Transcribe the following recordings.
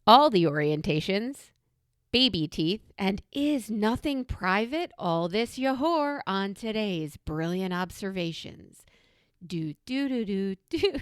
all the orientations, baby teeth, and is nothing private? All this yahor on today's brilliant observations. Do, do, do, do, do.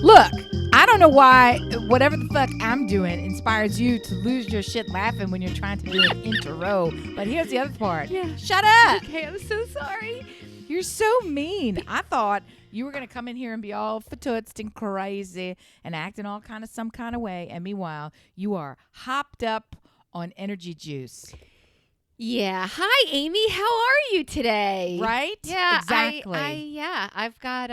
Look, I don't know why whatever the fuck I'm doing inspires you to lose your shit laughing when you're trying to do an intro. But here's the other part. Yeah. Shut up. Okay, I'm so sorry. You're so mean. I thought you were going to come in here and be all fatootsed and crazy and acting all kind of some kind of way. And meanwhile, you are hopped up on energy juice. Yeah. Hi, Amy. How are you today? Right? Yeah. Exactly. I've got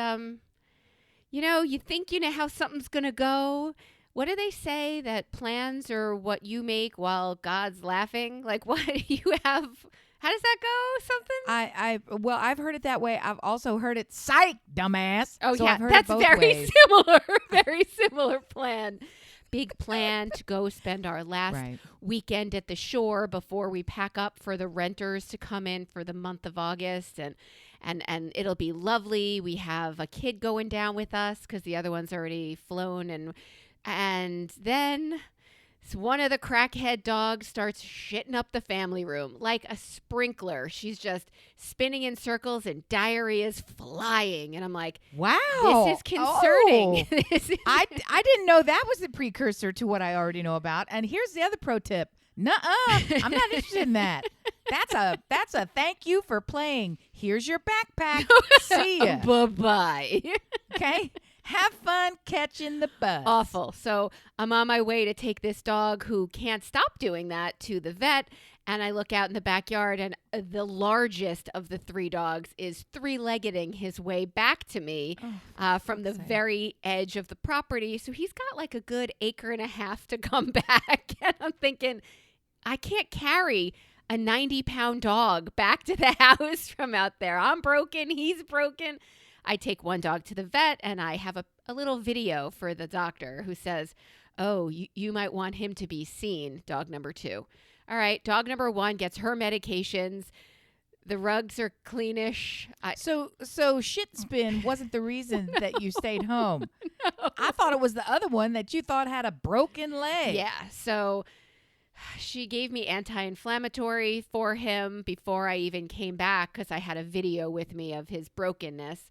you think you know how something's gonna go. What do they say, that plans are what you make while God's laughing? Like, what do you have? How does that go? Something? I've heard it that way. I've also heard it, psych, dumbass. Oh, so yeah. I've heard That's it both very ways. similar. Very similar plan. Big plan to go spend our last Right. weekend at the shore before we pack up for the renters to come in for the month of August. And it'll be lovely. We have a kid going down with us because the other one's already flown. And then one of the crackhead dogs starts shitting up the family room like a sprinkler. She's just spinning in circles and diarrhea's flying. And I'm like, Wow. this is concerning. Oh. I didn't know that was the precursor to what I already know about. And here's the other pro tip. Nuh-uh. I'm not interested in that. That's a thank you for playing. Here's your backpack. See ya. Bye-bye. Okay? Have fun catching the bus. Awful. So I'm on my way to take this dog who can't stop doing that to the vet. And I look out in the backyard, and the largest of the three dogs is three-leggeding his way back to me from the very edge of the property. So he's got like a good acre and a half to come back. And I'm thinking, I can't carry a 90-pound dog back to the house from out there. I'm broken. He's broken. I take one dog to the vet, and I have a little video for the doctor who says, oh, you might want him to be seen, dog number 2. All right, dog number 1 gets her medications. The rugs are cleanish. So shit spin wasn't the reason that you stayed home. No. I thought it was the other one that you thought had a broken leg. Yeah, so she gave me anti-inflammatory for him before I even came back because I had a video with me of his brokenness.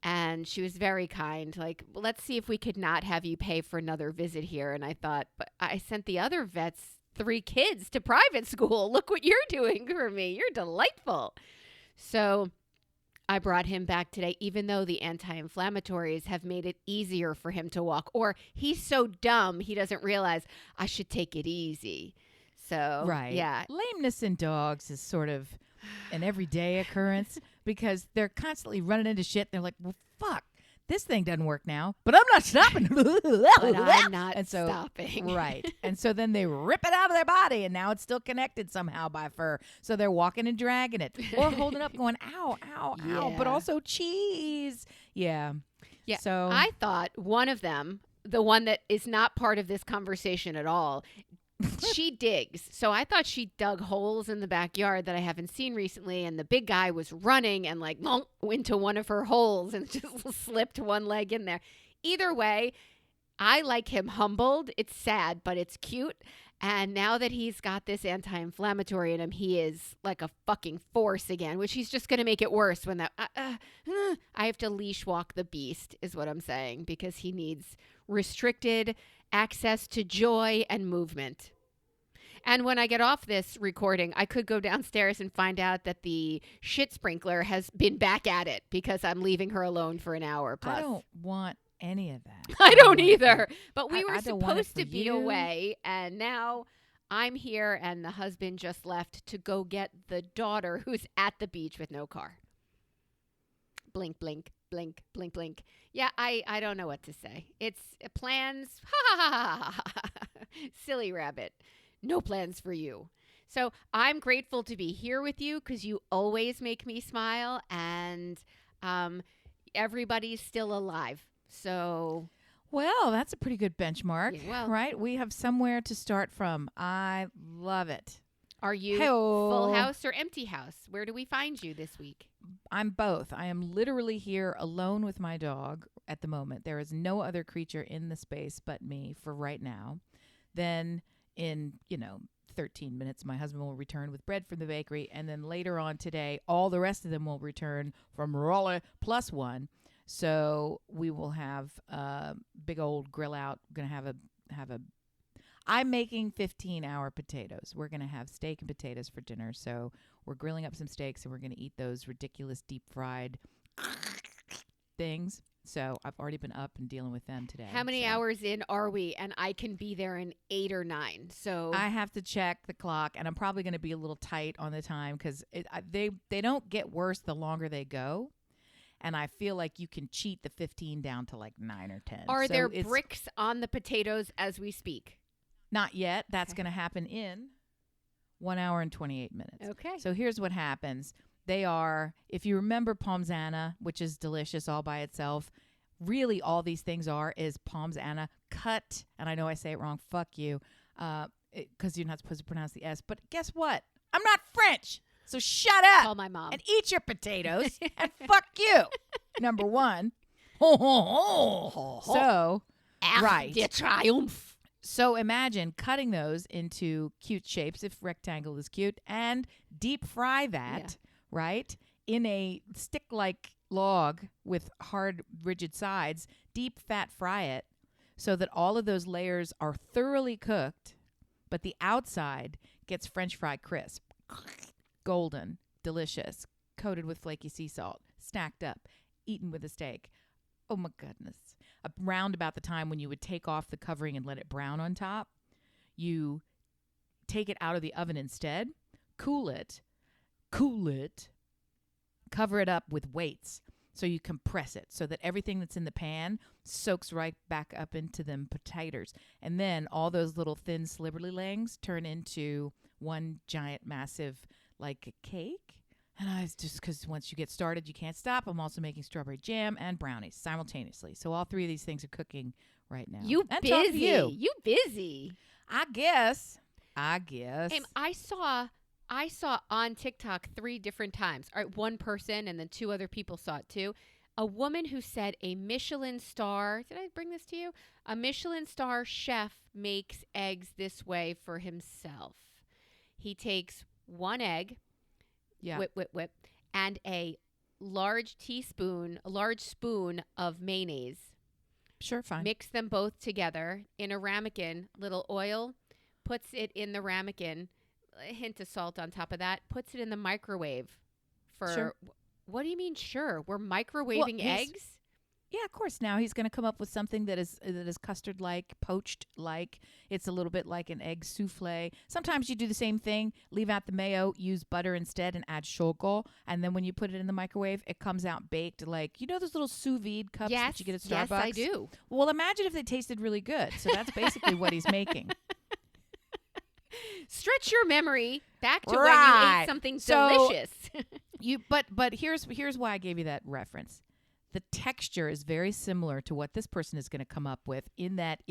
And she was very kind. Like, well, let's see if we could not have you pay for another visit here. And I thought, but I sent the other vets 3 kids to private school. Look what you're doing for me. You're delightful. So I brought him back today, even though the anti-inflammatories have made it easier for him to walk. Or he's so dumb, he doesn't realize I should take it easy. So, right. Yeah. Lameness in dogs is sort of an everyday occurrence because they're constantly running into shit. They're like, well, fuck, this thing doesn't work now, but I'm not stopping. But I'm not stopping. Right. And so then they rip it out of their body, and now it's still connected somehow by fur. So they're walking and dragging it or holding up going, ow, ow, ow, but also cheese. Yeah. Yeah. So I thought one of them, the one that is not part of this conversation at all, she digs. So I thought she dug holes in the backyard that I haven't seen recently. And the big guy was running and like into one of her holes and just slipped one leg in there. Either way, I like him humbled. It's sad, but it's cute. And now that he's got this anti-inflammatory in him, he is like a fucking force again, which he's just going to make it worse when that I have to leash walk the beast is what I'm saying, because he needs restricted access to joy and movement. And when I get off this recording, I could go downstairs and find out that the shit sprinkler has been back at it because I'm leaving her alone for an hour plus. I don't want any of that. I don't either. But we were I don't want it supposed to for be you. away, and now I'm here, and the husband just left to go get the daughter who's at the beach with no car. Blink, blink, blink, blink, blink. Yeah, I don't know what to say. It's plans. Ha ha ha ha ha. Silly rabbit. No plans for you. So I'm grateful to be here with you because you always make me smile, and everybody's still alive. So, well, that's a pretty good benchmark, yeah, well, right? We have somewhere to start from. I love it. Are you Hey-o. full house or empty house? Where do we find you this week? I'm both. I am literally here alone with my dog at the moment. There is no other creature in the space but me for right now. Then in, 13 minutes, my husband will return with bread from the bakery. And then later on today, all the rest of them will return from Raleigh plus one. So we will have a big old grill out. We're going to have a I'm making 15-hour potatoes. We're going to have steak and potatoes for dinner. So we're grilling up some steaks and we're going to eat those ridiculous deep fried things. So I've already been up and dealing with them today. How many hours in are we? And I can be there in 8 or 9. So I have to check the clock, and I'm probably going to be a little tight on the time because they don't get worse the longer they go. And I feel like you can cheat the 15 down to like 9 or 10. Are there bricks on the potatoes as we speak? Not yet. That's going to happen in 1 hour and 28 minutes. Okay. So here's what happens. They are, if you remember Pomzana, which is delicious all by itself, really all these things is Pomzana cut, and I know I say it wrong, fuck you, because you're not supposed to pronounce the S, but guess what? I'm not French, so shut up. Call my mom. And eat your potatoes, and fuck you, number one. So, right. De triomphe. So imagine cutting those into cute shapes, if rectangle is cute, and deep fry that, right, in a stick-like log with hard, rigid sides. Deep fat fry it so that all of those layers are thoroughly cooked, but the outside gets French fry crisp, golden, delicious, coated with flaky sea salt, stacked up, eaten with a steak. Oh, my goodness. Around about the time when you would take off the covering and let it brown on top, you take it out of the oven instead, cool it, cover it up with weights so you compress it so that everything that's in the pan soaks right back up into them potatoes. And then all those little thin slibberly legs turn into one giant massive, like a cake. And I was just, because once you get started, you can't stop. I'm also making strawberry jam and brownies simultaneously. So all three of these things are cooking right now. You and busy. You busy. I guess. I saw on TikTok 3 different times. All right, one person and then 2 other people saw it too. A woman who said a Michelin star, did I bring this to you? A Michelin star chef makes eggs this way for himself. He takes 1 egg, whip, and a large spoon of mayonnaise. Sure, fine. Mix them both together in a ramekin, little oil, puts it in the ramekin, a hint of salt on top of that, puts it in the microwave for... Sure. What do you mean, sure? We're microwaving eggs? Yeah, of course. Now he's going to come up with something that is custard-like, poached-like. It's a little bit like an egg souffle. Sometimes you do the same thing, leave out the mayo, use butter instead, and add shogol. And then when you put it in the microwave, it comes out baked like, those little sous vide cups that you get at Starbucks? Yes, I do. Well, imagine if they tasted really good. So that's basically what he's making. Stretch your memory back to when you ate something delicious. But here's why I gave you that reference. The texture is very similar to what this person is going to come up with in that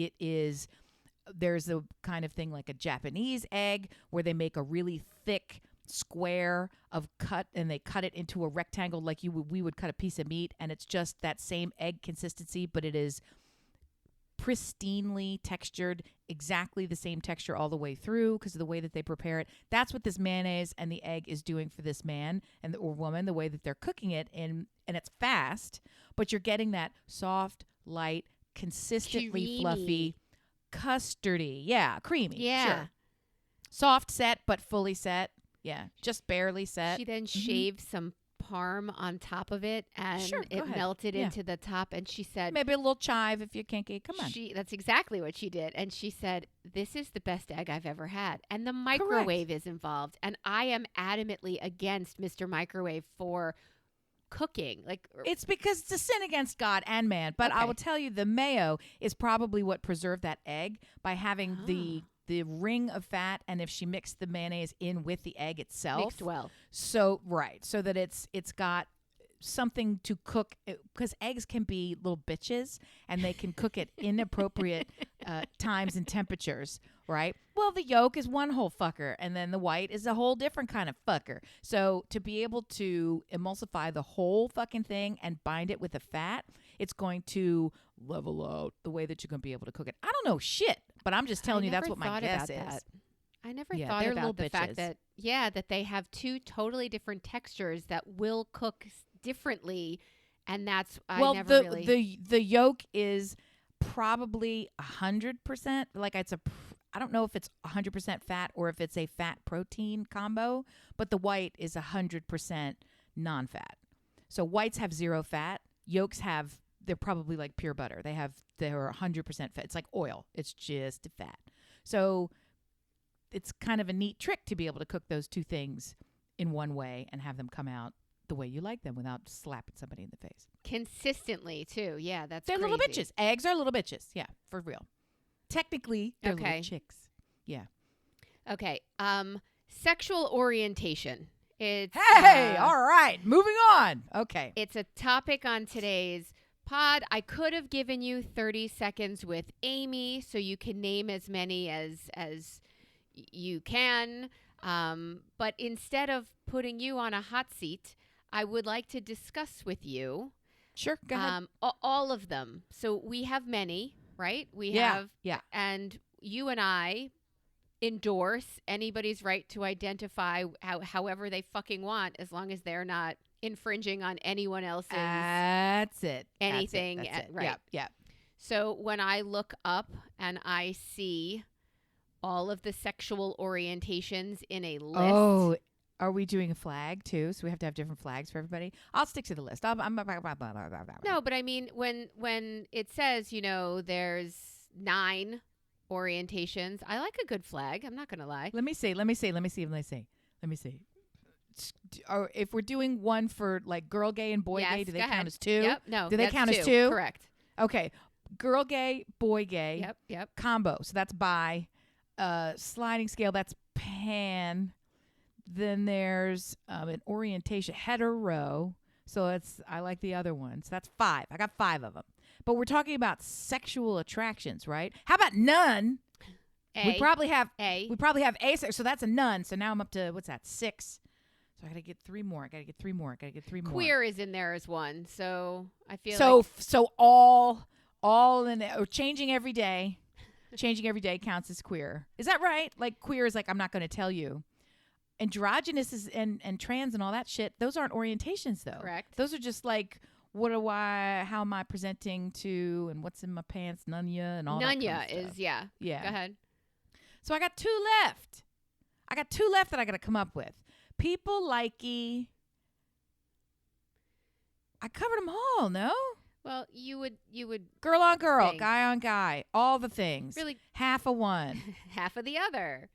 there's a kind of thing like a Japanese egg where they make a really thick square of cut and they cut it into a rectangle like we would cut a piece of meat, and it's just that same egg consistency, but it is pristinely textured, exactly the same texture all the way through because of the way that they prepare it. That's what this mayonnaise and the egg is doing for this man or woman, the way that they're cooking it, and it's fast, but you're getting that soft, light, consistently creamy. Fluffy, custardy. Yeah, creamy. Yeah. Sure. Soft set, but fully set. Yeah, just barely set. She then shaved some parm on top of it, and it melted into the top, and she said maybe a little chive if you can't get. Come on. That's exactly what she did, and she said this is the best egg I've ever had, and the microwave is involved, and I am adamantly against Mr. Microwave for cooking. Like, it's because it's a sin against God and man, but I will tell you the mayo is probably what preserved that egg by having the ring of fat, and if she mixed the mayonnaise in with the egg itself, mixed well. So that it's got something to cook, because eggs can be little bitches and they can cook at inappropriate times and temperatures, right? Well, the yolk is one whole fucker, and then the white is a whole different kind of fucker. So to be able to emulsify the whole fucking thing and bind it with the fat, it's going to level out the way that you're going to be able to cook it. I don't know shit, but I'm just telling you that's what my guess is. That. I never thought about the fact that, that they have two totally different textures that will cook differently, and that's the yolk is probably 100%. Like I don't know if it's 100% fat or if it's a fat protein combo, but the white is 100% non-fat. So whites have 0 fat. Yolks they're probably like pure butter. They're 100% fat. It's like oil. It's just fat. So it's kind of a neat trick to be able to cook those two things in one way and have them come out the way you like them without slapping somebody in the face. Consistently, too. Yeah, they're crazy. Little bitches. Eggs are little bitches. Yeah, for real. Technically, they're little chicks. Yeah. Okay. Sexual orientation. It's all right. Moving on. Okay. It's a topic on today's pod. I could have given you 30 seconds with Amy so you can name as many as you can. But instead of putting you on a hot seat, I would like to discuss with you. Sure, go ahead. All of them. So we have many, right? We have. And you and I endorse anybody's right to identify however they fucking want, as long as they're not infringing on anyone else's. That's it. Anything. That's it. Right. Yeah. So when I look up and I see all of the sexual orientations in a list. Oh, are we doing a flag too? So we have to have different flags for everybody. I'll stick to the list. No, but I mean, when it says, there's 9 orientations, I like a good flag. I'm not going to lie. Let me see. If we're doing one for like girl gay and boy gay, do they count as 2? Yep. No. Do they count as 2? Correct. Okay. Girl gay, boy gay. Yep. Combo. So that's bi. Sliding scale, that's pan. Then there's an orientation, hetero. So I like the other one. So that's 5. I got 5 of them. But we're talking about sexual attractions, right? How about none? We probably have asexual. So that's a none. So now I'm up to, what's that, 6. So I got to get 3 more. Queer is in there as one. So I feel So all in it, or changing every day. Changing every day counts as queer. Is that right? Like queer is like, I'm not going to tell you. Androgynous is and trans and all that shit. Those aren't orientations though. Correct. Those are just like, how am I presenting to, and what's in my pants, Nunya and all that kind of stuff. Nunya is, yeah. Go ahead. So I got 2 left. That I got to come up with. People likey. I covered them all, no? Well, you would girl on girl, guy on guy, all the things. Really, half of one, half of the other.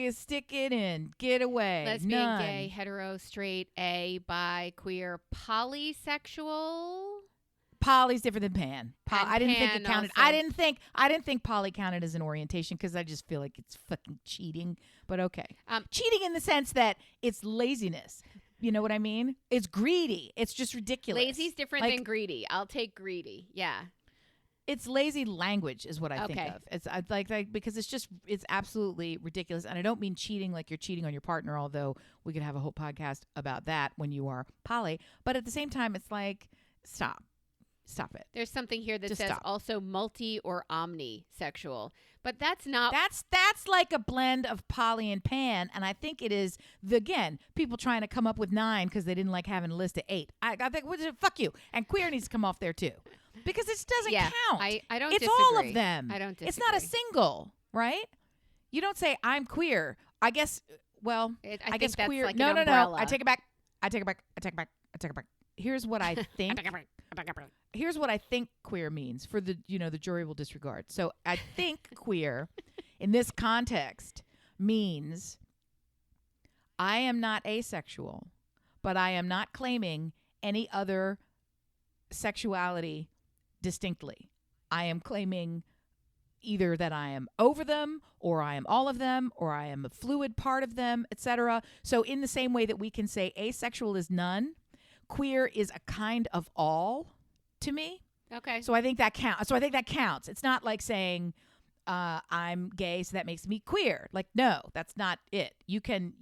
Stick it in, get away. Lesbian, none. Gay, hetero, straight, bi, queer, polysexual. Poly's different than pan. I didn't think it counted. Also. I didn't think poly counted as an orientation because I just feel like it's fucking cheating. But okay, cheating in the sense that it's laziness. You know what I mean? It's greedy. It's just ridiculous. Lazy's different than greedy. I'll take greedy. Yeah. It's lazy language is what I think of. It's like because it's absolutely ridiculous. And I don't mean cheating like you're cheating on your partner, although we could have a whole podcast about that when you are poly. But at the same time, it's like, stop it. There's something here that says also multi or omnisexual. But that's not. That's like a blend of poly and pan, and I think it is people trying to come up with 9 because they didn't like having a list of 8. I think fuck you, and queer needs to come off there too, because it doesn't count. I don't. It's disagree. all of them. I don't disagree. It's not a single, right? You don't say I'm queer. I guess. Well, I guess that's queer. Like no. I take it back. Here's what I think. Here's what I think queer means for the jury will disregard. So I think queer in this context means I am not asexual, but I am not claiming any other sexuality distinctly. I am claiming either that I am over them, or I am all of them, or I am a fluid part of them, etc. So in the same way that we can say asexual is none, queer is a kind of all to me. Okay. So I think that counts. It's not like saying I'm gay, so that makes me queer. Like, no, that's not it. You can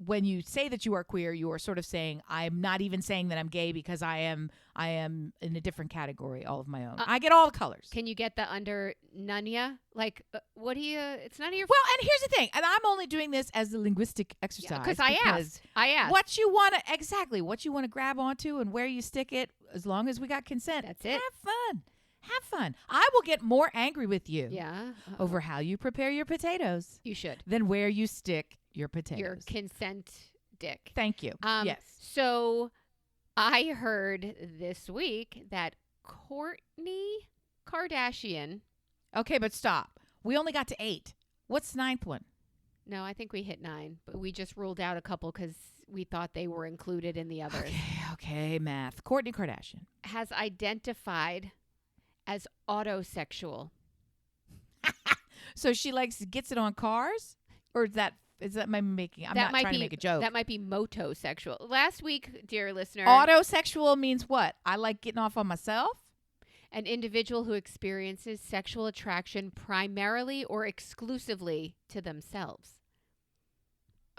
when you say that you are queer, you are sort of saying I'm not even saying that I'm gay because I am in a different category all of my own. I get all the colors. Can you get the under nunya? Like, what do you? It's none of your. Well, and here's the thing, and I'm only doing this as a linguistic exercise Because I asked. what you want to grab onto and where you stick it. As long as we got consent, That's it. Have fun. I will get more angry with you. Yeah. Over how you prepare your potatoes. You should. Than where you stick your potatoes. Your consent dick. Thank you. Yes. So I heard this week that Kourtney Kardashian. Okay, but stop. We only got to 8. What's 9th one? No, I think we hit 9, but we just ruled out a couple because we thought they were included in the others. Okay, math. Kourtney Kardashian has identified as autosexual. So she gets it on cars? Or is that maybe making? I'm not trying to make a joke. That might be motosexual. Last week, dear listener, autosexual means what? I like getting off on myself. An individual who experiences sexual attraction primarily or exclusively to themselves.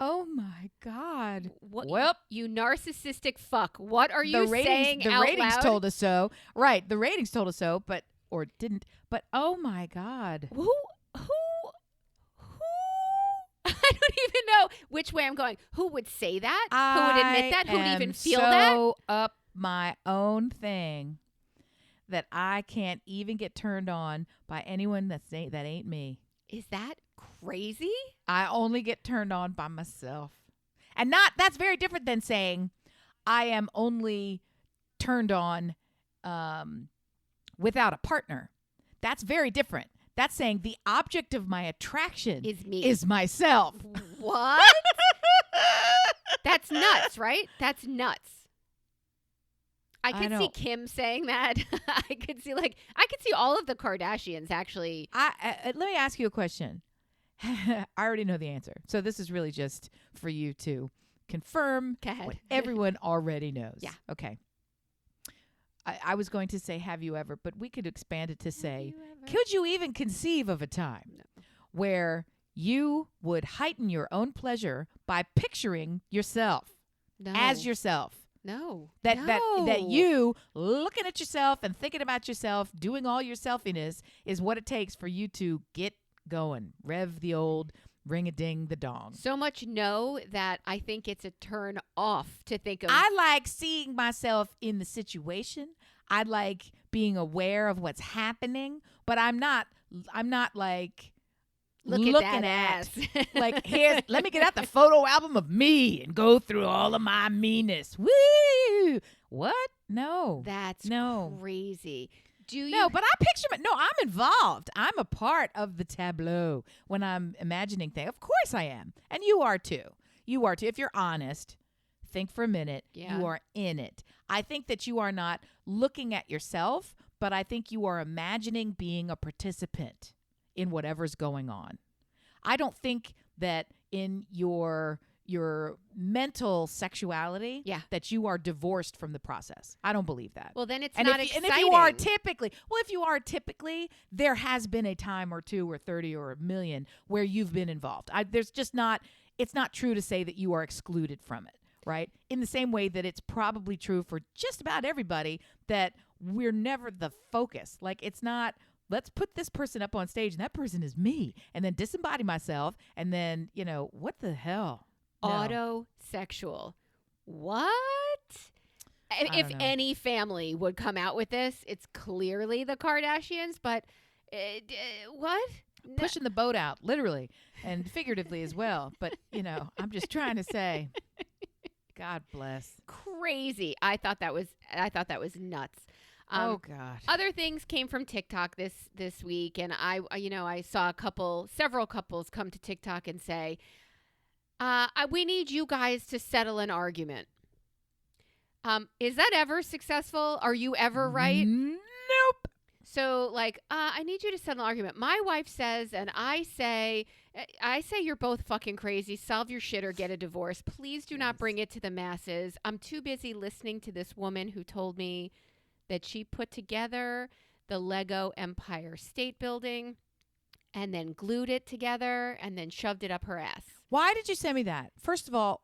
Oh my God! Well, you narcissistic fuck! What are you saying out loud? The ratings told us so. Right, the ratings told us so, or didn't. But oh my God! Who? I don't even know which way I'm going. Who would say that? Who would admit that? Who would even feel that? So up my own thing that I can't even get turned on by anyone that ain't me. Is that crazy? I only get turned on by myself. And that's very different than saying I am only turned on without a partner. That's very different. That's saying the object of my attraction is me. Is myself. What? That's nuts, right? That's nuts. I could see Kim saying that. I could see all of the Kardashians actually. Let me ask you a question. I already know the answer. So this is really just for you to confirm what everyone already knows. Yeah. Okay. I was going to say, have you ever, but we could expand it to say, could you even conceive of a time where you would heighten your own pleasure by picturing yourself as yourself? No. That you looking at yourself and thinking about yourself, doing all your selfiness is what it takes for you to get going. Rev the old ring-a-ding the dong. So much no that I think it's a turn off to think of. I like seeing myself in the situation. I like being aware of what's happening, but I'm not like looking at like let me get out the photo album of me and go through all of my meanness. Woo! What? No. That's crazy. No, but I picture I'm involved. I'm a part of the tableau when I'm imagining things. Of course I am. And you are too. If you're honest, think for a minute. Yeah. You are in it. I think that you are not looking at yourself, but I think you are imagining being a participant in whatever's going on. I don't think that in your mental sexuality that you are divorced from the process. I don't believe that. Well, then it's not exciting. And if you are typically, there has been a time or 2 or 30 or a million where you've been involved. It's not true to say that you are excluded from it, right? In the same way that it's probably true for just about everybody that we're never the focus. Like, it's not, let's put this person up on stage and that person is me, and then disembody myself, and then, what the hell? No. Autosexual. What? If any family would come out with this, it's clearly the Kardashians, but what? Pushing the boat out, literally and figuratively as well. But, I'm just trying to say, God bless. Crazy. I thought that was nuts. Oh God. Other things came from TikTok this week, and I saw several couples come to TikTok and say, we need you guys to settle an argument. Is that ever successful? Are you ever right? Nope. So, like, I need you to settle an argument. My wife says, and I say you're both fucking crazy. Solve your shit or get a divorce. Please do not bring it to the masses. I'm too busy listening to this woman who told me that she put together the Lego Empire State Building and then glued it together and then shoved it up her ass. Why did you send me that? First of all,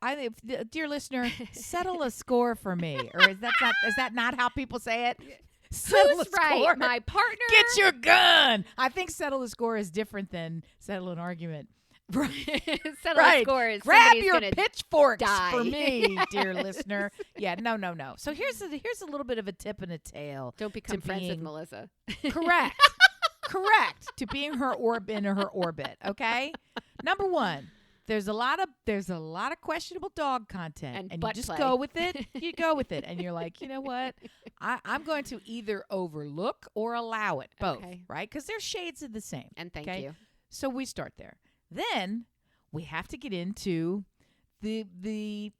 dear listener, settle a score for me. Or is that not how people say it? Settle Who's a score. right? My partner? Get your gun. I think settle a score is different than settle an argument. Right. Settle a score is grab your pitchforks die. for me, dear listener. Yeah, no. So here's a little bit of a tip and a tail. Don't become friends with Melissa. Correct. Correct. To being in her orbit. Okay. Number one. There's a lot of questionable dog content, and you just go with it. You go with it, and you're like, you know what? I'm going to either overlook or allow it, both, right? Because they're shades of the same. And thank you. So we start there. Then we have to get into the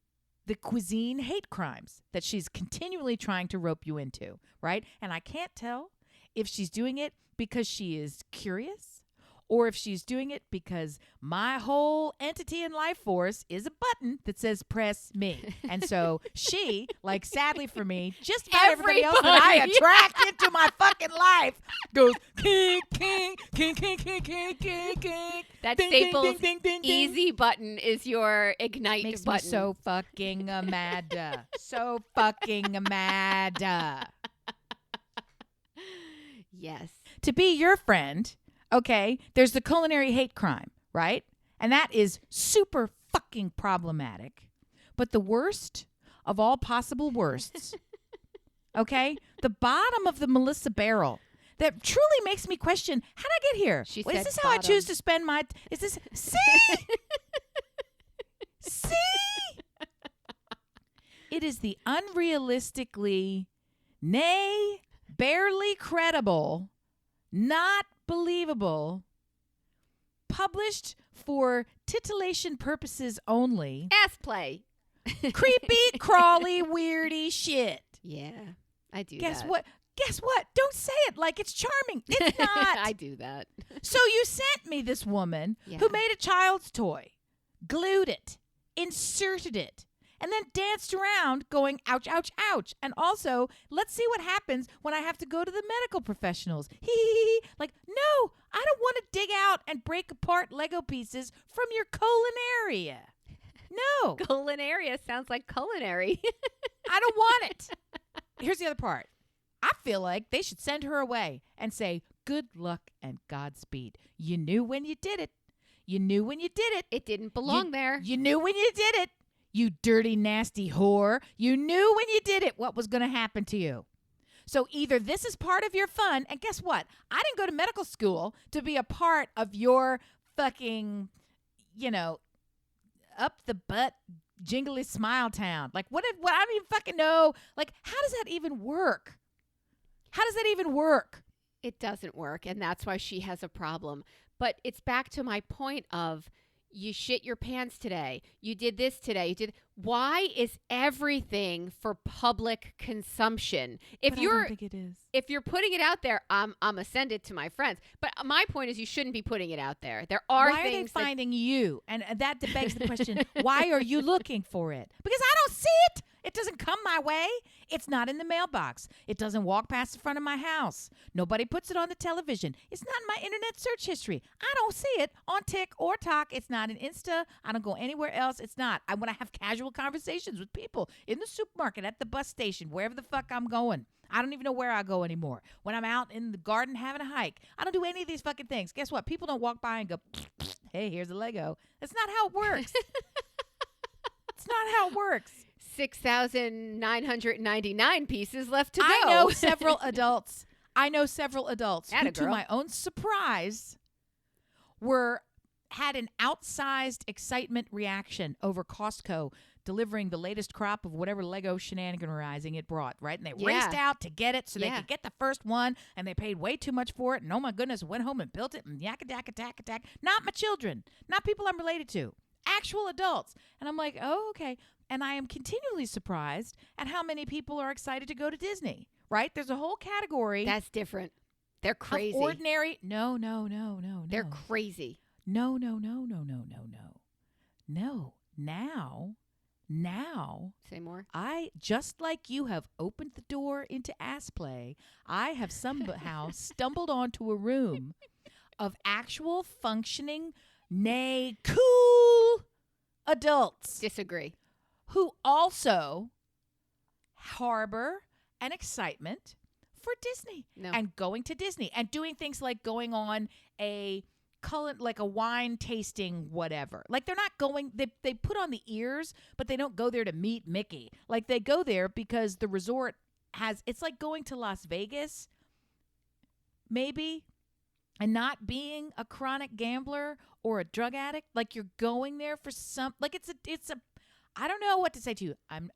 cuisine hate crimes that she's continually trying to rope you into, right? And I can't tell if she's doing it because she is curious, or if she's doing it because my whole entity and life force is a button that says press me. And so she, like sadly for me, just about everybody else that I attract into my fucking life goes king, king, king, king, king, king, king, king. That ding, Staples ding, ding, ding, ding, easy button is your ignite Makes button. me so fucking mad. So fucking mad. Yes. To be your friend, okay, there's the culinary hate crime, right? And that is super fucking problematic. But the worst of all possible worsts, okay, the bottom of the Melissa barrel that truly makes me question, how did I get here? She Wait, said is this bottom. how I choose to spend my... Is this... See? See? It is the unrealistically, nay, barely credible, not believable, published for titillation purposes only, Ass play. creepy, crawly, weirdy shit. Yeah, I do Guess that. what? Guess what? Don't say it like it's charming. It's not. I do that. So you sent me this woman who made a child's toy, glued it, inserted it, and then danced around going, ouch, ouch, ouch. And also, let's see what happens when I have to go to the medical professionals. Like, no, I don't want to dig out and break apart Lego pieces from your colon area. No. Culinary sounds like culinary. I don't want it. Here's the other part. I feel like they should send her away and say, good luck and Godspeed. You knew when you did it. You knew when you did it. It didn't belong there. You knew when you did it. You dirty, nasty whore. You knew when you did it what was going to happen to you. So either this is part of your fun, and guess what? I didn't go to medical school to be a part of your fucking, up the butt, jingly smile town. Like, what I don't even fucking know. Like, how does that even work? How does that even work? It doesn't work, and that's why she has a problem. But it's back to my point of, you shit your pants today. You did this today. Why is everything for public consumption? I don't think it is. If you're putting it out there, I'm gonna send it to my friends. But my point is, you shouldn't be putting it out there. There are why things. Why are they finding you? And that begs the question: why are you looking for it? Because I don't see it. It doesn't come my way. It's not in the mailbox. It doesn't walk past the front of my house. Nobody puts it on the television. It's not in my internet search history. I don't see it on Tik or Tok. It's not in Insta. I don't go anywhere else. It's not. When I have casual conversations with people in the supermarket, at the bus station, wherever the fuck I'm going. I don't even know where I go anymore. When I'm out in the garden having a hike, I don't do any of these fucking things. Guess what? People don't walk by and go, hey, here's a Lego. That's not how it works. It's not how it works. 6,999 pieces left to go. I know several adults Atta who, to girl. my own surprise, had an outsized excitement reaction over Costco delivering the latest crop of whatever Lego shenaniganizing it brought, right? And they raced out to get it so they could get the first one, and they paid way too much for it. And oh my goodness, went home and built it, and yak-a-dack-a-tack-a-tack. Not my children, not people I'm related to, actual adults. And I'm like, oh, okay. And I am continually surprised at how many people are excited to go to Disney, right? There's a whole category. That's different. They're crazy. Of ordinary. No. They're crazy. No. Now, Say more. I, just like you have opened the door into ass play, I have somehow stumbled onto a room of actual functioning, nay, cool adults Disagree. who also harbor an excitement for Disney and going to Disney and doing things like going on a wine tasting whatever. Like they're not going, they put on the ears, but they don't go there to meet Mickey. Like they go there because the resort has, it's like going to Las Vegas maybe, and not being a chronic gambler or a drug addict. Like you're going there for some, like it's a I don't know what to say to you.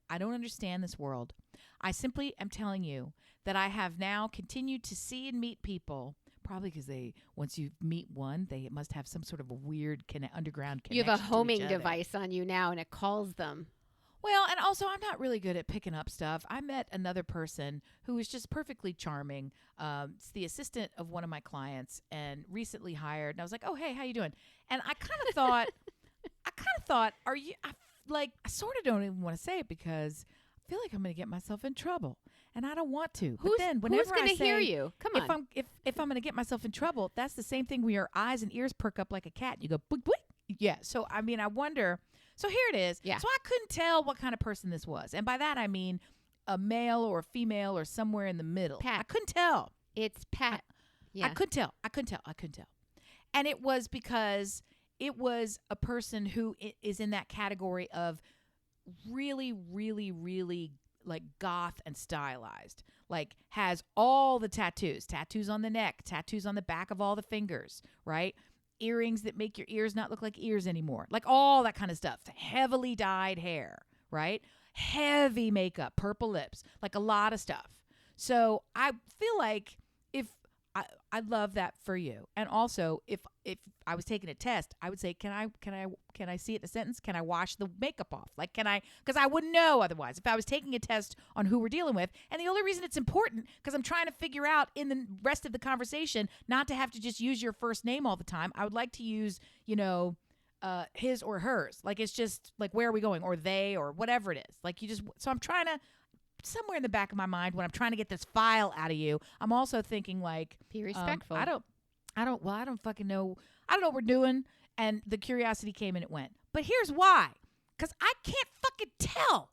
I don't understand this world. I simply am telling you that I have now continued to see and meet people, probably because once you meet one, they must have some sort of a weird underground connection. You have a homing to each other. device on you now, and it calls them. Well, and also I'm not really good at picking up stuff. I met another person who was just perfectly charming. It's the assistant of one of my clients and recently hired. And I was like, oh, hey, how you doing? And I kind of thought, are you, I sort of don't even want to say it because I feel like I'm going to get myself in trouble. And I don't want to. But then whenever who's going to hear you? Come on. If I'm going to get myself in trouble, that's the same thing where your eyes and ears perk up like a cat. You go, boink, boink. Yeah. So, I mean, I wonder. So here it is. Yeah. So I couldn't tell what kind of person this was. And by that, I mean a male or a female or somewhere in the middle. Pat. I couldn't tell. It's Pat. I couldn't tell. And it was because it was a person who is in that category of really, really, really like goth and stylized, like has all the tattoos on the neck, tattoos on the back of all the fingers, right? Earrings that make your ears not look like ears anymore, like all that kind of stuff. Heavily dyed hair, right? Heavy makeup, purple lips, like a lot of stuff. So I feel like if I love that for you. And also if I was taking a test, I would say, can I see it in a sentence? Can I wash the makeup off? Like, because I wouldn't know otherwise if I was taking a test on who we're dealing with. And the only reason it's important, because I'm trying to figure out in the rest of the conversation, not to have to just use your first name all the time. I would like to use, his or hers. Like, it's just like, where are we going? Or they, or whatever it is. Like so I'm trying to, somewhere in the back of my mind when I'm trying to get this file out of you, I'm also thinking like, be respectful. I don't fucking know. I don't know what we're doing. And the curiosity came and it went. But here's why. Because I can't fucking tell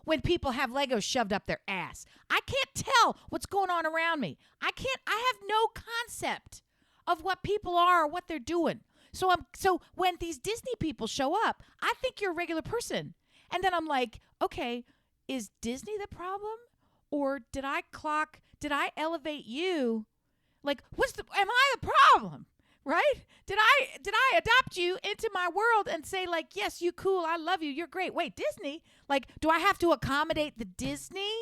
when people have Legos shoved up their ass. I can't tell what's going on around me. I have no concept of what people are or what they're doing. So when these Disney people show up, I think you're a regular person. And then I'm like, okay, is Disney the problem? Or did I elevate you? Like, am I the problem? Right? Did I adopt you into my world and say like, yes, you cool, I love you, you're great. Wait, Disney? Like, do I have to accommodate the Disney?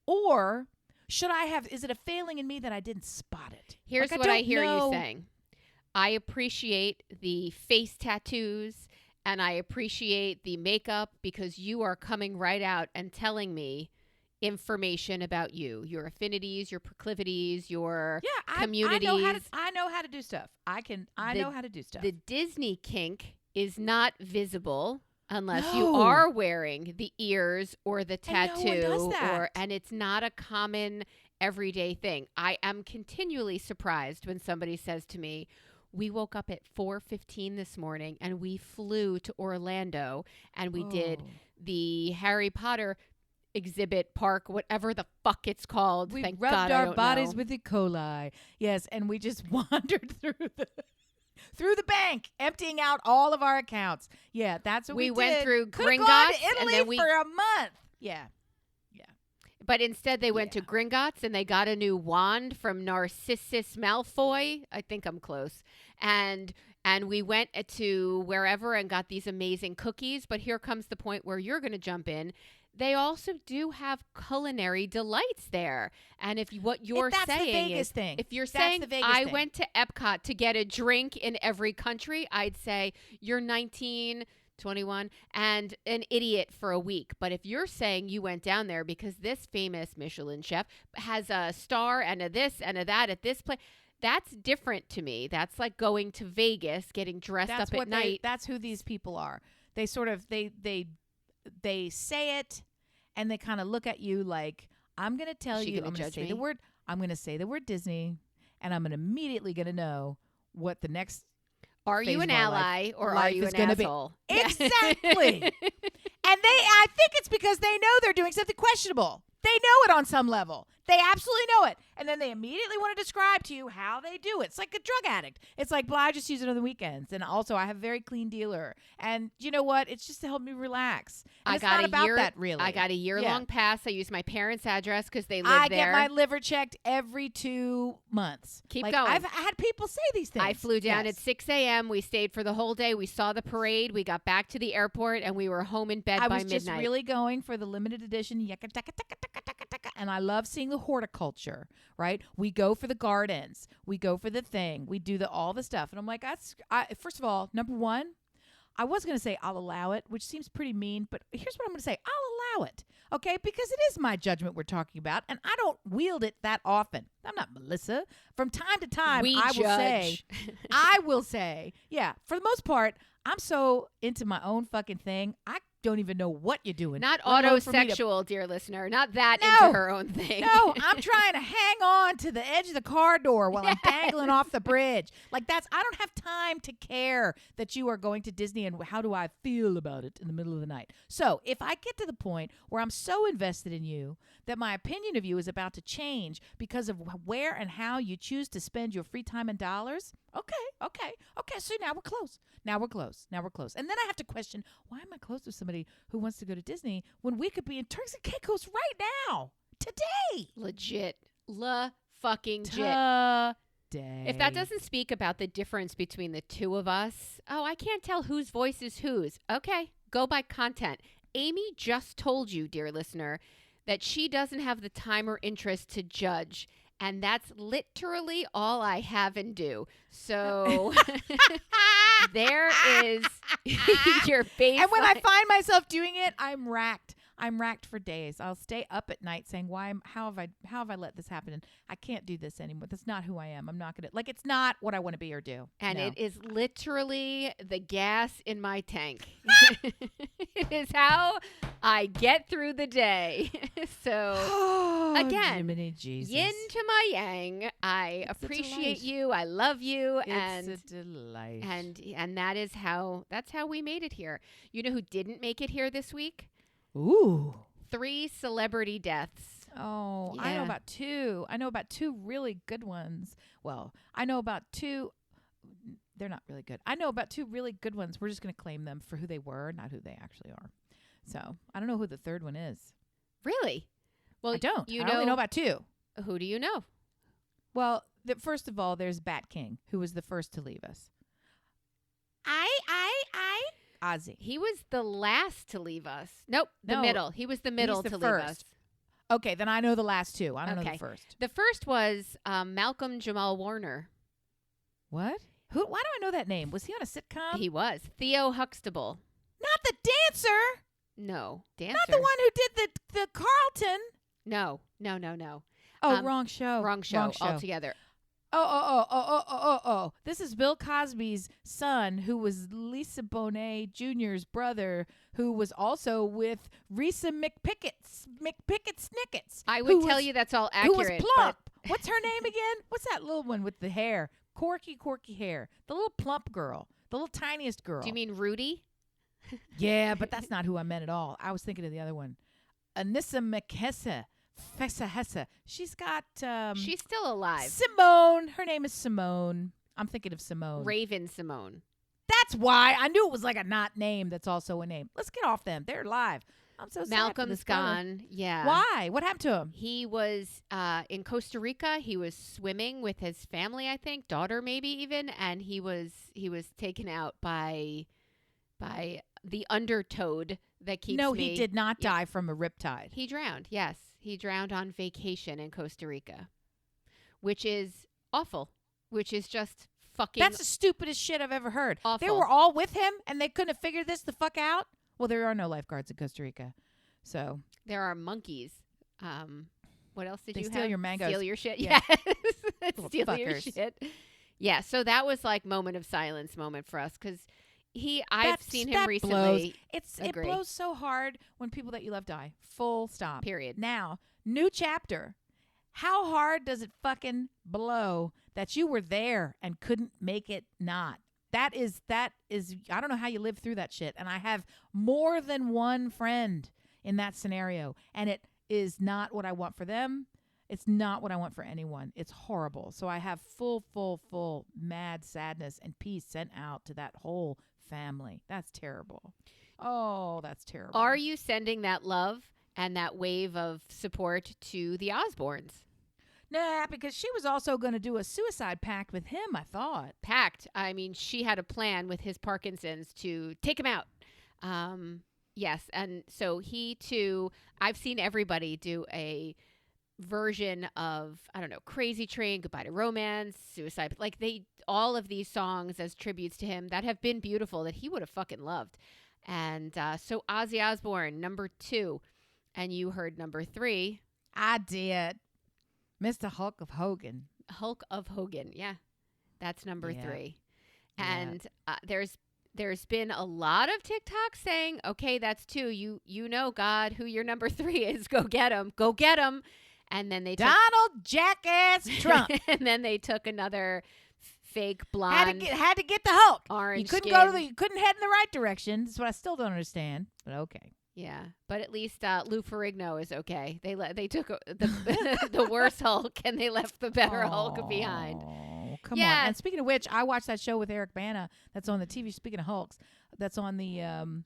Or is it a failing in me that I didn't spot it? Here's what I hear you saying. I appreciate the face tattoos and I appreciate the makeup because you are coming right out and telling me information about you, your affinities, your proclivities, your communities. I know how to do stuff. I know how to do stuff. The Disney kink is not visible unless you are wearing the ears or the tattoo, and no one does that. and it's not a common everyday thing. I am continually surprised when somebody says to me, we woke up at 4:15 this morning and we flew to Orlando and we did the Harry Potter exhibit park, whatever the fuck it's called. We Thank rubbed God our bodies with E. coli. Yes, and we just wandered through the bank, emptying out all of our accounts. Yeah, that's what we did. We went through Could've Gringotts gone to Italy and then for a month. Yeah. But instead they went to Gringotts and they got a new wand from Narcissus Malfoy. I think I'm close. And we went to wherever and got these amazing cookies. But here comes the point where you're going to jump in. They also do have culinary delights there. And if what you're that's saying the Vegas is, thing. if you're That's saying the Vegas I thing. went to Epcot to get a drink in every country, I'd say you're 19, 21, and an idiot for a week. But if you're saying you went down there because this famous Michelin chef has a star and a this and a that at this place, that's different to me. That's like going to Vegas, getting dressed up at night. That's who these people are. They sort of they say it, and they kind of look at you like, I'm going to tell you. I'm going to say the word. I'm going to say the word Disney, and I'm immediately going to know what the next. Are you an ally or are you an asshole? Exactly. And I think it's because they know they're doing something questionable. They know it on some level. They absolutely know it. And then they immediately want to describe to you how they do it. It's like a drug addict. It's like, well, I just use it on the weekends. And also, I have a very clean dealer. And you know what? It's just to help me relax. And it's not about that, really. I got a year-long pass. I use my parents' address because they live there. I get my liver checked every 2 months. Keep going. I had people say these things. I flew down at 6 a.m. We stayed for the whole day. We saw the parade. We got back to the airport, and we were home in bed by midnight. I was just really going for the limited edition and I love seeing the horticulture, right? We go for the gardens. We go for the thing. We do all the stuff. And I'm like, first of all, number one, I was going to say I'll allow it, which seems pretty mean, but here's what I'm going to say. I'll allow it, okay? Because it is my judgment we're talking about, and I don't wield it that often. I'm not Melissa. From time to time, I will say, yeah, for the most part, I'm so into my own fucking thing, I don't even know what you're doing. Not autosexual, dear listener. Not that into her own thing. No, I'm trying to hang on to the edge of the car door while I'm dangling off the bridge. Like I don't have time to care that you are going to Disney and how do I feel about it in the middle of the night. So if I get to the point where I'm so invested in you that my opinion of you is about to change because of where and how you choose to spend your free time and dollars, okay. So now we're close. And then I have to question, why am I close with somebody who wants to go to Disney when we could be in Turks and Caicos right now, today? Legit. Fucking jit. Day. If that doesn't speak about the difference between the two of us, I can't tell whose voice is whose. Okay, go by content. Amy just told you, dear listener, that she doesn't have the time or interest to judge. And that's literally all I have and do. So there is your baseline. And when I find myself doing it, I'm racked. I'm racked for days. I'll stay up at night saying, how have I let this happen? And I can't do this anymore. That's not who I am. I'm not going to, it's not what I want to be or do. And it is literally the gas in my tank. It is how I get through the day. So again, yin to my yang. I appreciate you. I love you. It's a delight. And that's how we made it here. You know who didn't make it here this week? Ooh. 3 celebrity deaths. Oh, yeah. I know about two really good ones. Well, I know about 2. They're not really good. I know about 2 really good ones. We're just going to claim them for who they were, not who they actually are. So I don't know who the third one is. Really? Well, I don't. I only know about 2. Who do you know? Well, first of all, there's Bat King, who was the first to leave us. Ozzy. He was the last to leave us. Nope, middle. He was the middle to leave us. Okay, then I know the last 2. I don't know the first. The first was Malcolm Jamal Warner. What? Who? Why do I know that name? Was he on a sitcom? He was. Theo Huxtable. Not the dancer. No, dancer. Not the one who did the Carlton. No. Oh, wrong show. Wrong show altogether. Oh. This is Bill Cosby's son, who was Lisa Bonet Jr.'s brother, who was also with Risa McPickett-Snickets. I would tell you that's all accurate. Who was plump. What's her name again? What's that little one with the hair? Quirky hair. The little plump girl. The little tiniest girl. Do you mean Rudy? Yeah, but that's not who I meant at all. I was thinking of the other one. Anissa McHessa. Hessa. She's got... she's still alive. Simone. Her name is Simone. I'm thinking of Simone. Raven Simone. That's why. I knew it was like a not name that's also a name. Let's get off them. They're alive. I'm so sad. Malcolm's gone. Yeah. Why? What happened to him? He was in Costa Rica. He was swimming with his family, I think, daughter maybe even, and he was taken out by the undertoad that keeps he did not die from a riptide. He drowned. Yes. He drowned on vacation in Costa Rica, which is awful, which is just fucking That's the stupidest shit I've ever heard. awful. They were all with him, and they couldn't have figured this the fuck out. Well, there are no lifeguards in Costa Rica, so There are monkeys. What else did they you steal have? your mangoes. Steal your shit. Yeah. Yes. Little Steal your fuckers. shit. Yeah. So that was like moment of silence moment for us because I've seen him recently. Blows. It Agree. blows so hard when people that you love die. Full stop. Period. Now, new chapter. How hard does it fucking blow that you were there and couldn't make it not? That is I don't know how you live through that shit. And I have more than one friend in that scenario. And it is not what I want for them. It's not what I want for anyone. It's horrible. So I have full mad sadness and peace sent out to that whole family. That's terrible. Oh, that's terrible. Are you sending that love and that wave of support to the Osbournes? Nah, because she was also going to do a suicide pact with him, I thought. Pact. I mean, she had a plan with his Parkinson's to take him out. Yes. And so he too, I've seen everybody do a version of, I don't know, Crazy Train, Goodbye to Romance, Suicide. Like all of these songs as tributes to him that have been beautiful that he would have fucking loved. And so Ozzy Osbourne, number 2. And you heard number 3. I did. Mr. Hulk of Hogan. Hulk of Hogan. Yeah. That's number 3. Yeah. And there's been a lot of TikTok saying, okay, that's 2. You know, God, who your number 3 is. Go get him. Go get him. And then they took Donald Jackass Trump. and then they took another fake blonde. Had to get the Hulk. Orange You couldn't skin. you couldn't head in the right direction. That's what I still don't understand. But okay. Yeah, but at least Lou Ferrigno is okay. They took the worse Hulk and they left the better Hulk behind. Oh, come Yeah. on. And speaking of which, I watched that show with Eric Bana that's on the TV. Speaking of Hulks, that's on the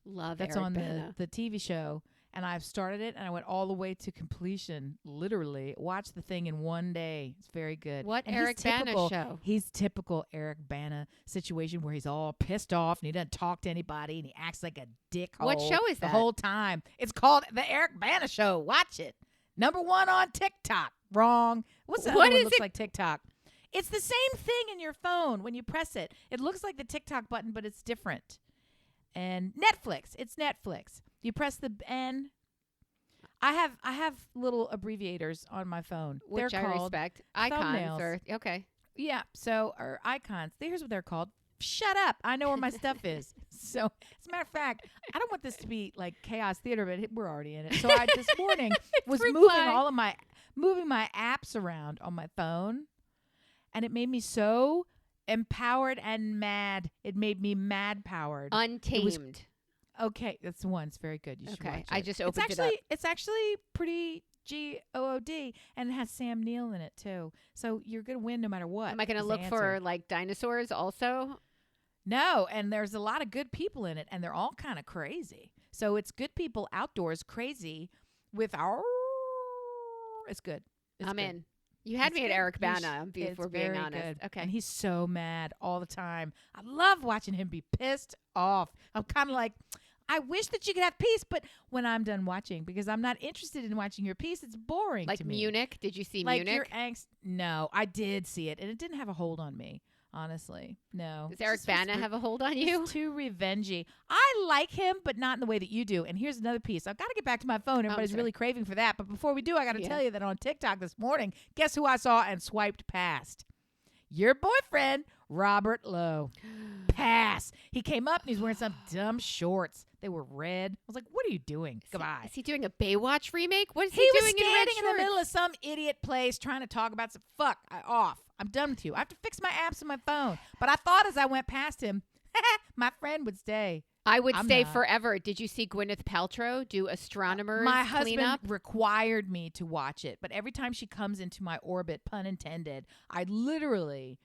Love that's Eric on Bana. the TV show. And I've started it, and I went all the way to completion, literally. Watched the thing in one day. It's very good. What and Eric Bana show? He's typical Eric Bana situation where he's all pissed off, and he doesn't talk to anybody, and he acts like a dickhole. What show is the that? whole time? It's called The Eric Bana Show. Watch it. Number 1 on TikTok. Wrong. What's that What other one is looks it? like TikTok? It's the same thing in your phone when you press it. It looks like the TikTok button, but it's different. And Netflix. It's Netflix. You press the N. I have little abbreviators on my phone. Which They're I called respect. Icons thumbnails. or okay. Yeah, so or icons. Here's what they're called. Shut up. I know where my stuff is. So, as a matter of fact, I don't want this to be like chaos theater, but we're already in it. So I this morning was moving my apps around on my phone, and it made me so empowered and mad. It made me mad powered. Untamed. Okay, that's the one. It's very good. You should Okay, watch it. I just opened it up. It's actually pretty GOOD, and it has Sam Neill in it too. So you're gonna win no matter what. Am I going to is the look for answer. like dinosaurs also? No, and there's a lot of good people in it, and they're all kind of crazy. So it's good people outdoors, crazy with our. It's good. It's I'm good. in. You had It's me at good. Eric You Bana, if we're being very honest. good. Okay. And he's so mad all the time. I love watching him be pissed off. I'm kind of like, I wish that you could have peace, but when I'm done watching, because I'm not interested in watching your peace, it's boring Like to me. Munich. Did you see Like Munich? your angst. No, I did see it, and it didn't have a hold on me. Honestly, no. Does Eric Bana have a hold on you? He's too revengey. I like him, but not in the way that you do. And here's another piece. I've got to get back to my phone. Everybody's sorry. really craving for that. But before we do, I got to Yeah. tell you that on TikTok this morning, guess who I saw and swiped past? Your boyfriend, Robert Lowe. Pass. He came up and he's wearing some dumb shorts. They were red. I was like, what are you doing? Goodbye. Is he doing a Baywatch remake? What is he, He was doing in red standing in the shorts? middle of some idiot place trying to talk about some off. I'm done with you. I have to fix my apps on my phone. But I thought as I went past him, my friend would stay. I would I'm stay not. forever. Did you see Gwyneth Paltrow do astronomers My husband cleanup? required me to watch it. But every time she comes into my orbit, pun intended, I literally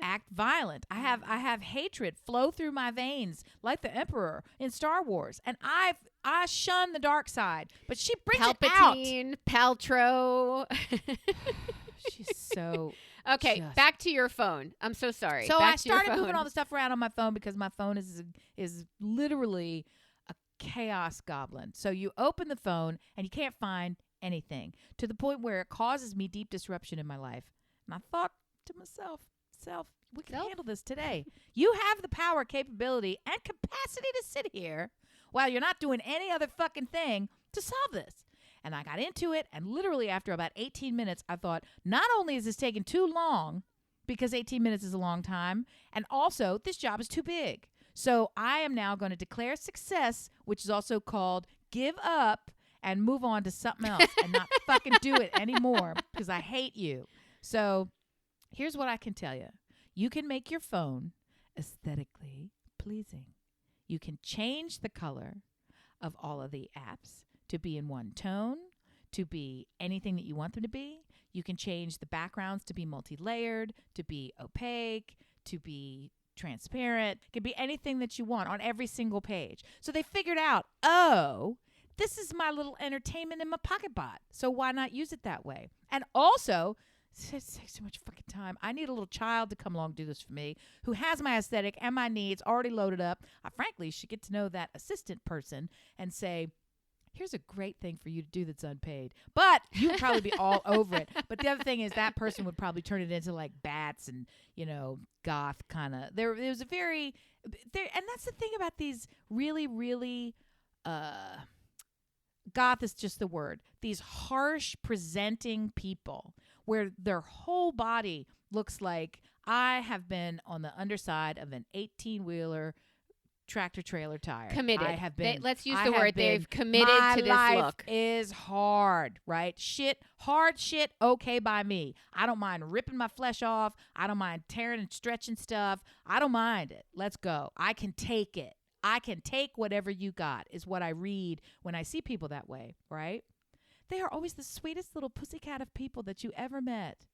act violent. I have hatred flow through my veins like the Emperor in Star Wars. And I shun the dark side. But she brings it out. Palpatine, Paltrow. She's so... Okay, Just- back to your phone. I'm so sorry. So back I to your started moving phone. all the stuff around on my phone because my phone is literally a chaos goblin. So you open the phone and you can't find anything to the point where it causes me deep disruption in my life. And I thought to myself, We can Nope. handle this today. You have the power, capability, and capacity to sit here while you're not doing any other fucking thing to solve this. And I got into it, and literally after about 18 minutes, I thought, not only is this taking too long, because 18 minutes is a long time, and also this job is too big. So I am now going to declare success, which is also called give up and move on to something else and not fucking do it anymore because I hate you. So here's what I can tell you. You can make your phone aesthetically pleasing. You can change the color of all of the apps to be in one tone, to be anything that you want them to be. You can change the backgrounds to be multi-layered, to be opaque, to be transparent. It can be anything that you want on every single page. So they figured out, oh, this is my little entertainment in my pocket bot. So why not use it that way? And also, it takes too much fucking time. I need a little child to come along and do this for me who has my aesthetic and my needs already loaded up. I frankly should get to know that assistant person and say, here's a great thing for you to do that's unpaid. But you'd probably be all over it. But the other thing is that person would probably turn it into like bats and, goth kind of. There was a very, and that's the thing about these really, really, goth is just the word. These harsh presenting people where their whole body looks like I have been on the underside of an 18-wheeler tractor trailer tire. Committed. I have been. Let's use the word. They've committed to this my life look. is hard, right? Hard shit. Okay by me. I don't mind ripping my flesh off. I don't mind tearing and stretching stuff. I don't mind it. Let's go. I can take it. I can take whatever you got is what I read when I see people that way, right? They are always the sweetest little pussycat of people that you ever met,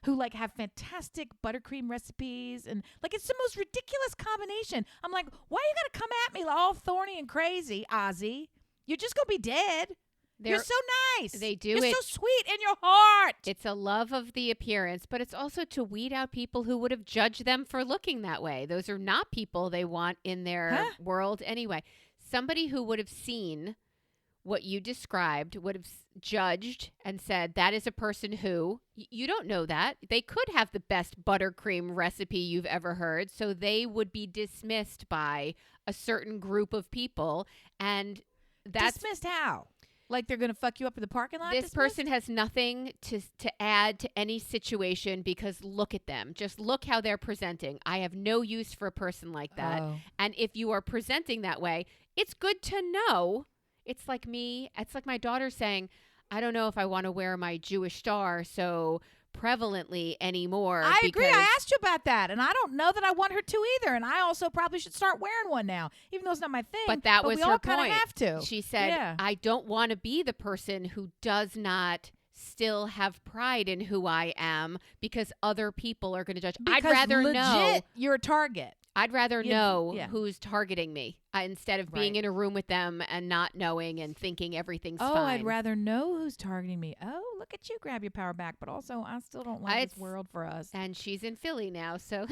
who like have fantastic buttercream recipes and like it's the most ridiculous combination. I'm like, why you gotta come at me all thorny and crazy, Ozzy? You're just gonna be dead. You're so nice. They do You're it. so sweet in your heart. It's a love of the appearance, but it's also to weed out people who would have judged them for looking that way. Those are not people they want in their world anyway. Somebody who would have seen what you described, would have judged and said, that is a person who, you don't know that. They could have the best buttercream recipe you've ever heard, so they would be dismissed by a certain group of people. And that's... Dismissed how? Like they're going to fuck you up in the parking lot? This person has nothing to add to any situation because look at them. Just look how they're presenting. I have no use for a person like that. Oh. And if you are presenting that way, it's good to know. It's like me. It's like my daughter saying, I don't know if I want to wear my Jewish star so prevalently anymore. I agree. I asked you about that, and I don't know that I want her to either. And I also probably should start wearing one now, even though it's not my thing. But that was we her all kind of point. have to. She said, I don't want to be the person who does not still have pride in who I am because other people are going to judge. Because I'd rather legit, know. You're a target. I'd rather know yeah. who's targeting me instead of being in a room with them and not knowing and thinking everything's fine. I'd rather know who's targeting me. Oh, look at you, grab your power back. But also, I still don't like this world for us. And she's in Philly now, so.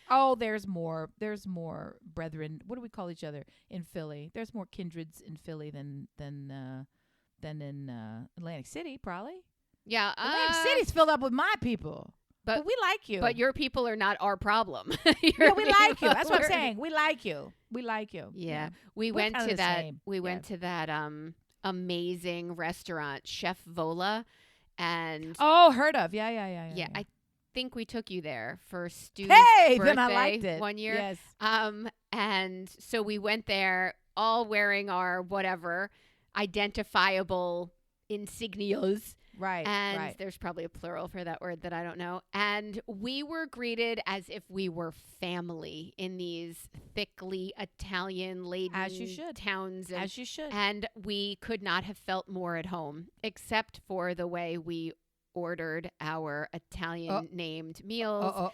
Oh, there's more. There's more brethren. What do we call each other in Philly? There's more kindreds in Philly than in Atlantic City, probably. Yeah. Atlantic City's filled up with my people. But we like you. But your people are not our problem. Yeah, we like you. That's what I'm saying. We like you. We like you. Yeah. We went to that amazing restaurant, Chef Vola, and heard of. Yeah. Yeah, I think we took you there for Stu's birthday then I liked it. one year. Yes. And so we went there all wearing our whatever identifiable insignias. Right. And there's probably a plural for that word that I don't know. And we were greeted as if we were family in these thickly Italian-laden towns. As you should. And we could not have felt more at home, except for the way we ordered our Italian-named meals.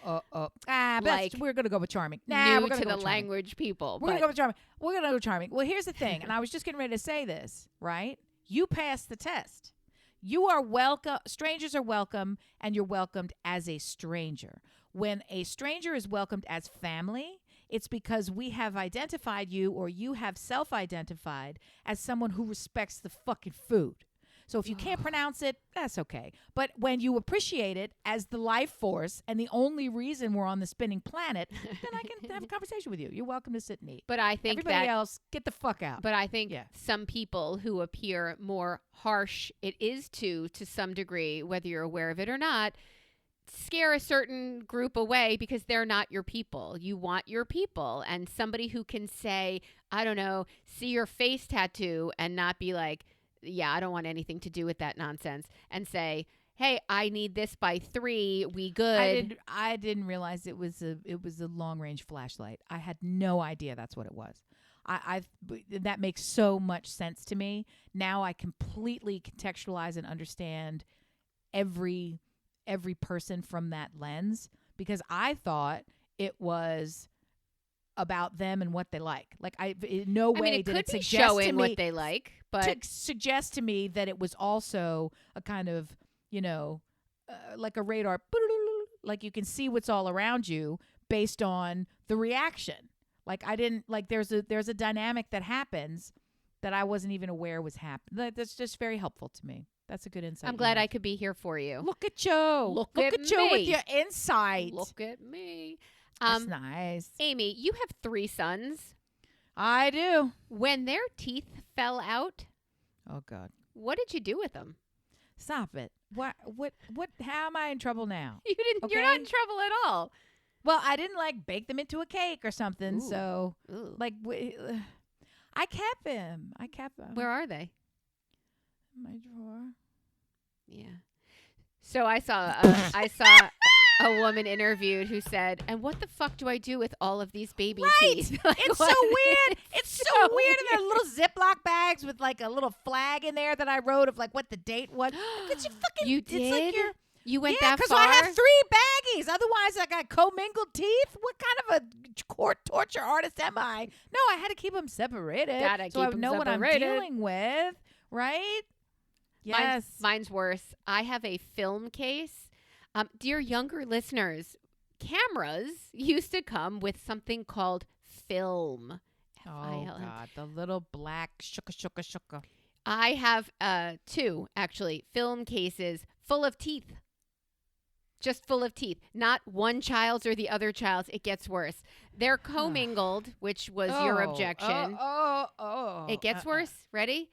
Like we're going to go with charming. New to the language people. We're going to go with charming. We're going to go with charming. Well, here's the thing, and I was just getting ready to say this, right? You passed the test. You are welcome. Strangers are welcome, and you're welcomed as a stranger. When a stranger is welcomed as family, it's because we have identified you or you have self-identified as someone who respects the fucking food. So if you can't pronounce it, that's okay. But when you appreciate it as the life force and the only reason we're on the spinning planet, then I can have a conversation with you. You're welcome to sit and eat. But I think Everybody else, get the fuck out. But I think some people who appear more harsh, it is to some degree, whether you're aware of it or not, scare a certain group away because they're not your people. You want your people. And somebody who can say, I don't know, see your face tattoo and not be like, yeah, I don't want anything to do with that nonsense, and say, hey, I need this by 3. We good. I didn't realize it was a long range flashlight. I had no idea that's what it was. That makes so much sense to me. Now I completely contextualize and understand every person from that lens, because I thought it was about them and what they like. Like in no way it did could it be suggest showing to me what they like, but to suggest to me that it was also a kind of, like a radar, like you can see what's all around you based on the reaction. Like I didn't like there's a dynamic that happens that I wasn't even aware was happening. That's just very helpful to me. That's a good insight. I'm glad I could be here for you. Look at you. Look at you with your insight. Look at me. That's nice. Amy, you have 3 sons. I do. When their teeth fell out, oh God, what did you do with them? Stop it. What, how am I in trouble now? You didn't, okay. You're not in trouble at all. Well, I didn't like bake them into a cake or something. Ooh. So Ooh. like, I kept them. Where are they? In my drawer. Yeah. So I saw a woman interviewed who said, "And what the fuck do I do with all of these baby teeth?" Like, it's so weird. It's so weird. And they're little Ziploc bags with like a little flag in there that I wrote of like what the date was. You did? It's like you went that far? because I have 3 baggies. Otherwise, I got commingled teeth. What kind of a torture artist am I? No, I had to keep them separated. So I know what I'm dealing with, right? Yes. Mine's worse. I have a film case. Dear younger listeners, cameras used to come with something called film. Oh, God. The little black shuka. I have 2, actually, film cases full of teeth. Just full of teeth. Not one child's or the other child's. It gets worse. They're commingled, which was your objection. It gets worse. Ready?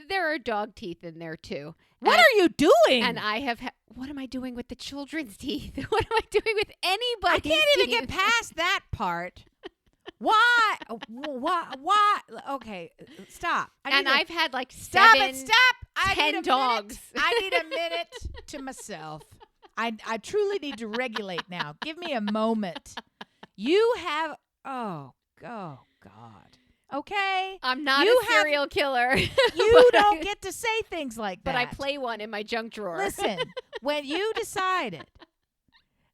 There are dog teeth in there, too. What are you doing? And I have... what am I doing with the children's teeth? What am I doing with anybody's teeth? I can't even get past that part. Why? Why? Okay, stop. I've had like stop 10 dogs. I need a minute to myself. I truly need to regulate now. Give me a moment. You have... Oh, God. Okay? I'm not a serial killer. You don't get to say things like that. But I play one in my junk drawer. Listen, when you decided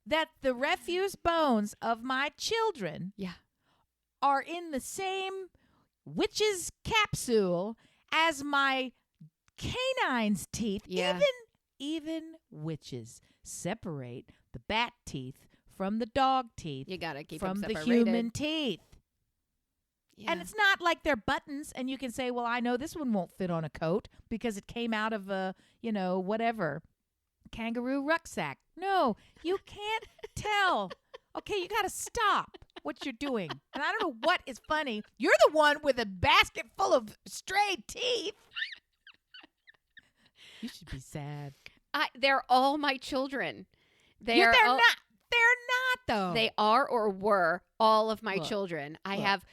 that the refuse bones of my children are in the same witch's capsule as my canine's teeth, even witches separate the bat teeth from the dog teeth. You gotta keep from them the separated. human teeth. Yeah. And it's not like they're buttons and you can say, well, I know this one won't fit on a coat because it came out of a, whatever, kangaroo rucksack. No, you can't tell. Okay, you got to stop what you're doing. And I don't know what is funny. You're the one with a basket full of stray teeth. You should be sad. They're all my children. They're not. They're not, though. They are or were all of my children.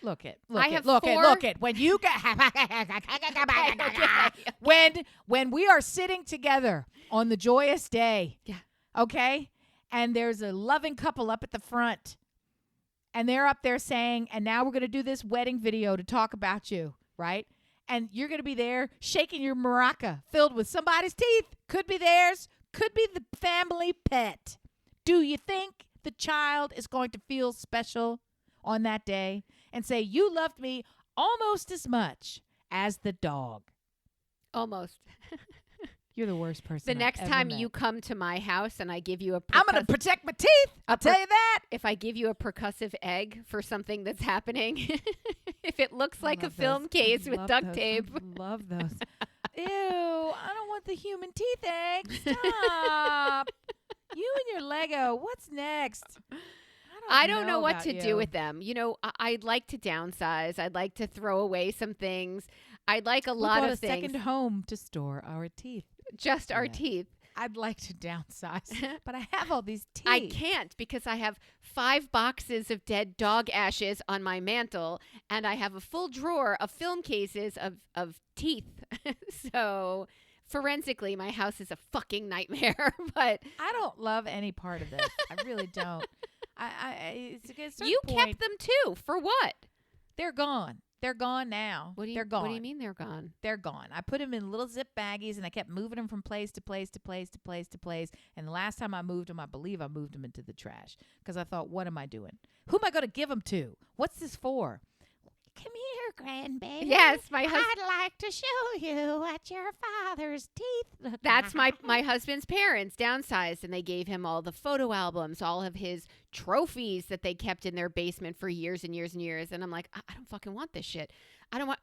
Look it. When you when we are sitting together on the joyous day, okay, and there's a loving couple up at the front, and they're up there saying, and now we're going to do this wedding video to talk about you, right? And you're going to be there shaking your maraca filled with somebody's teeth. Could be theirs. Could be the family pet. Do you think the child is going to feel special on that day and say, you loved me almost as much as the dog? Almost. You're the worst person. The I've next ever time met. you come to my house and I give you I'm going to protect my teeth. I'll tell you that. if I give you a percussive egg for something that's happening, if it looks like a film case with duct tape. I love those. Ew, I don't want the human teeth egg. Stop. You and your Lego. What's next? I don't know what about to you. do with them. You know, I'd like to downsize. I'd like to throw away some things. I'd like a lot bought of a things. second home to store our teeth. Just our Yeah. teeth. I'd like to downsize, but I have all these teeth. I can't because I have 5 boxes of dead dog ashes on my mantle, and I have a full drawer of film cases of teeth. So forensically, my house is a fucking nightmare. But I don't love any part of this. I really don't. It's a certain you point, kept them too. For what? They're gone. They're gone now. They're gone. What do you mean they're gone? They're gone. I put them in little zip baggies, and I kept moving them from place to place to place to place to place. And the last time I moved them, I believe I moved them into the trash because I thought, what am I doing? Who am I going to give them to? What's this for? Come here, grandbaby. Yes, my husband. I'd like to show you what your father's teeth look That's like. my husband's parents downsized, and they gave him all the photo albums, all of his trophies that they kept in their basement for years and years and years. And I'm like, I don't fucking want this shit. I don't want.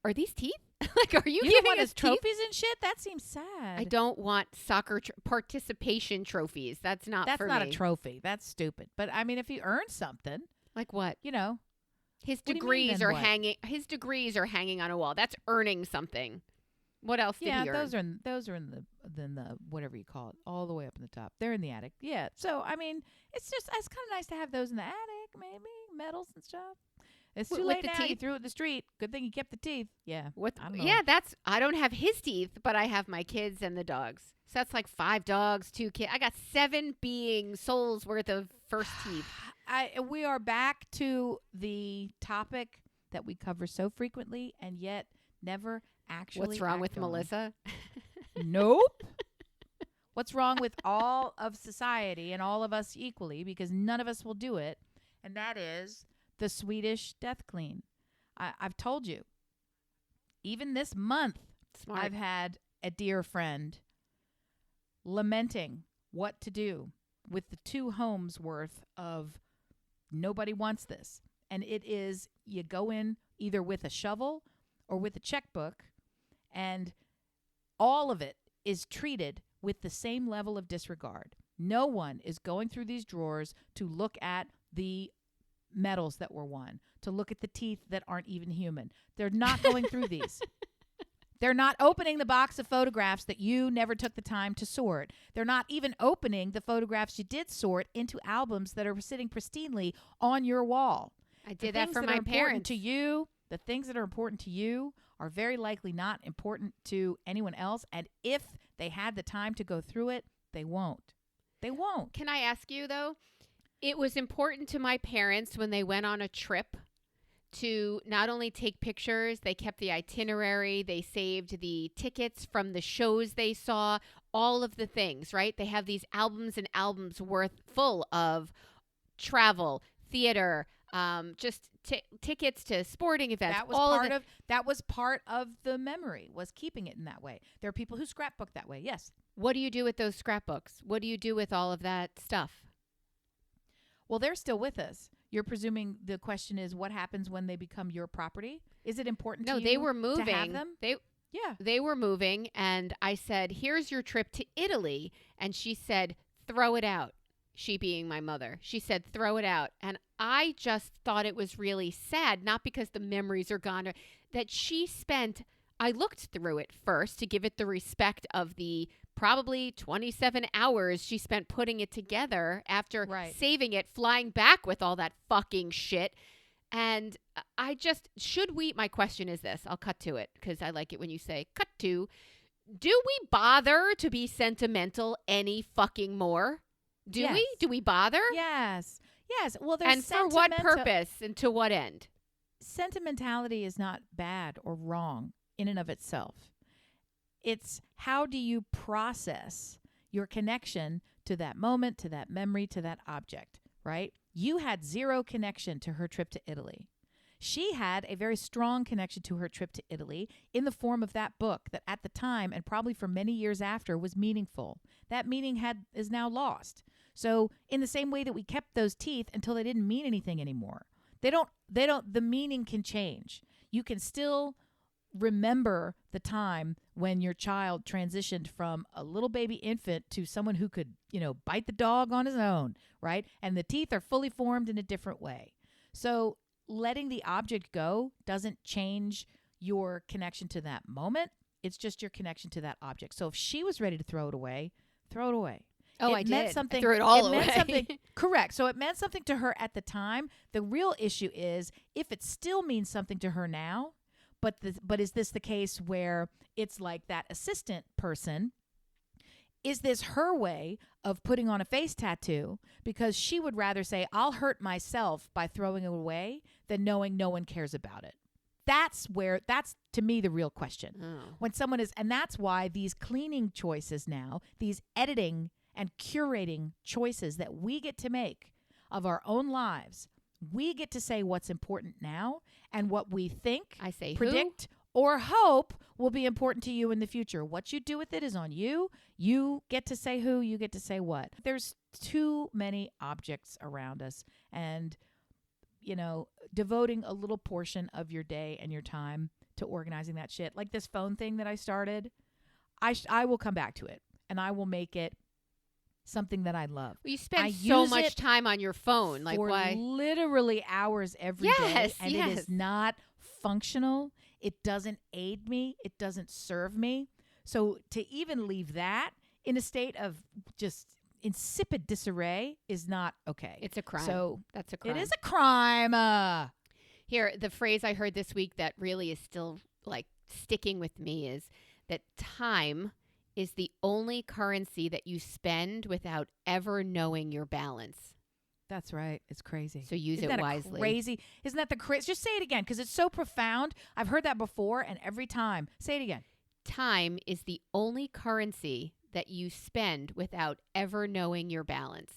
Are these teeth? Like, are you You don't giving want us his teeth? trophies and shit? That seems sad. I don't want soccer participation trophies. That's not That's for not me. a trophy. That's stupid. But I mean, if you earn something, Like what? you know, His What do you mean, degrees then are what? hanging. His degrees are hanging on a wall. That's earning something. What else did yeah, he earn? those are in the whatever you call it, all the way up in the top. They're in the attic. Yeah. So I mean, it's kind of nice to have those in the attic, maybe medals and stuff. It's too With late the now. You teeth? threw it in the street. Good thing you kept the teeth. Yeah. What? I don't know. Yeah, I don't have his teeth, but I have my kids and the dogs. So that's like 5 dogs, 2 kids. I got 7 being souls worth of first teeth. We are back to the topic that we cover so frequently and yet never actually. What's wrong with act on. Melissa? Nope. What's wrong with all of society and all of us equally, because none of us will do it, and that is the Swedish death clean. I've told you, even this month, Smart. I've had a dear friend lamenting what to do with the 2 homes worth of nobody wants this. And it is, you go in either with a shovel or with a checkbook, and all of it is treated with the same level of disregard. No one is going through these drawers to look at the medals that were won, to look at the teeth that aren't even human. They're not going through these. They're not opening the box of photographs that you never took the time to sort. They're not even opening the photographs you did sort into albums that are sitting pristinely on your wall. I did that for my parents. To you, the things that are important to you are very likely not important to anyone else. And if they had the time to go through it, they won't. They won't. Can I ask you, though? It was important to my parents when they went on a trip to not only take pictures, they kept the itinerary, they saved the tickets from the shows they saw, all of the things, right? They have these albums and albums worth full of travel, theater, just tickets to sporting events. That was part of the memory, was keeping it in that way. There are people who scrapbook that way. Yes. What do you do with those scrapbooks? What do you do with all of that stuff? Well, they're still with us. You're presuming the question is what happens when they become your property? Is it important to you they were moving. to have them? They were moving, and I said, "Here's your trip to Italy." And she said, "Throw it out." She being my mother. She said, "Throw it out." And I just thought it was really sad, not because the memories are gone, that she spent, I looked through it first to give it the respect of the probably 27 hours she spent putting it together after saving it, flying back with all that fucking shit. And my question is this, I'll cut to it because I like it when you say cut to. Do we bother to be sentimental any fucking more? Do we? Do we bother? Yes. Yes. Well, there's and for what purpose and to what end? Sentimentality is not bad or wrong in and of itself. It's how do you process your connection to that moment, to that memory, to that object, right? You had zero connection to her trip to Italy. she had a very strong connection to her trip to Italy in the form of that book that at the time and probably for many years after was meaningful. That meaning is now lost. So in the same way that we kept those teeth until they didn't mean anything anymore, the meaning can change. You can still remember the time when your child transitioned from a little baby infant to someone who could, bite the dog on his own, right? And the teeth are fully formed in a different way. So letting the object go doesn't change your connection to that moment. It's just your connection to that object. So if she was ready to throw it away, throw it away. Oh, I did. I threw it all away. Meant something, correct. So it meant something to her at the time. The real issue is if it still means something to her now, but is this the case where it's like that assistant person? Is this her way of putting on a face tattoo because she would rather say, I'll hurt myself by throwing it away than knowing no one cares about it? That's to me the real question. Oh. When someone is, and that's why these cleaning choices now, these editing and curating choices that we get to make of our own lives, we get to say what's important now and what we think, predict, or hope will be important to you in the future. What you do with it is on you. You get to say who, you get to say what. There's too many objects around us, and devoting a little portion of your day and your time to organizing that shit, like this phone thing that I started, I will come back to it and I will make it something that I love. Well, you spend so much time on your phone. Like, why? Literally hours every day. And it is not functional. It doesn't aid me. It doesn't serve me. So to even leave that in a state of just insipid disarray is not okay. It's a crime. So that's a crime. It is a crime. Here, the phrase I heard this week that really is still like sticking with me is that time is the only currency that you spend without ever knowing your balance. That's right. It's crazy. So use it wisely. Crazy. Isn't that the crazy? Just say it again because it's so profound. I've heard that before, and every time. Say it again. Time is the only currency that you spend without ever knowing your balance.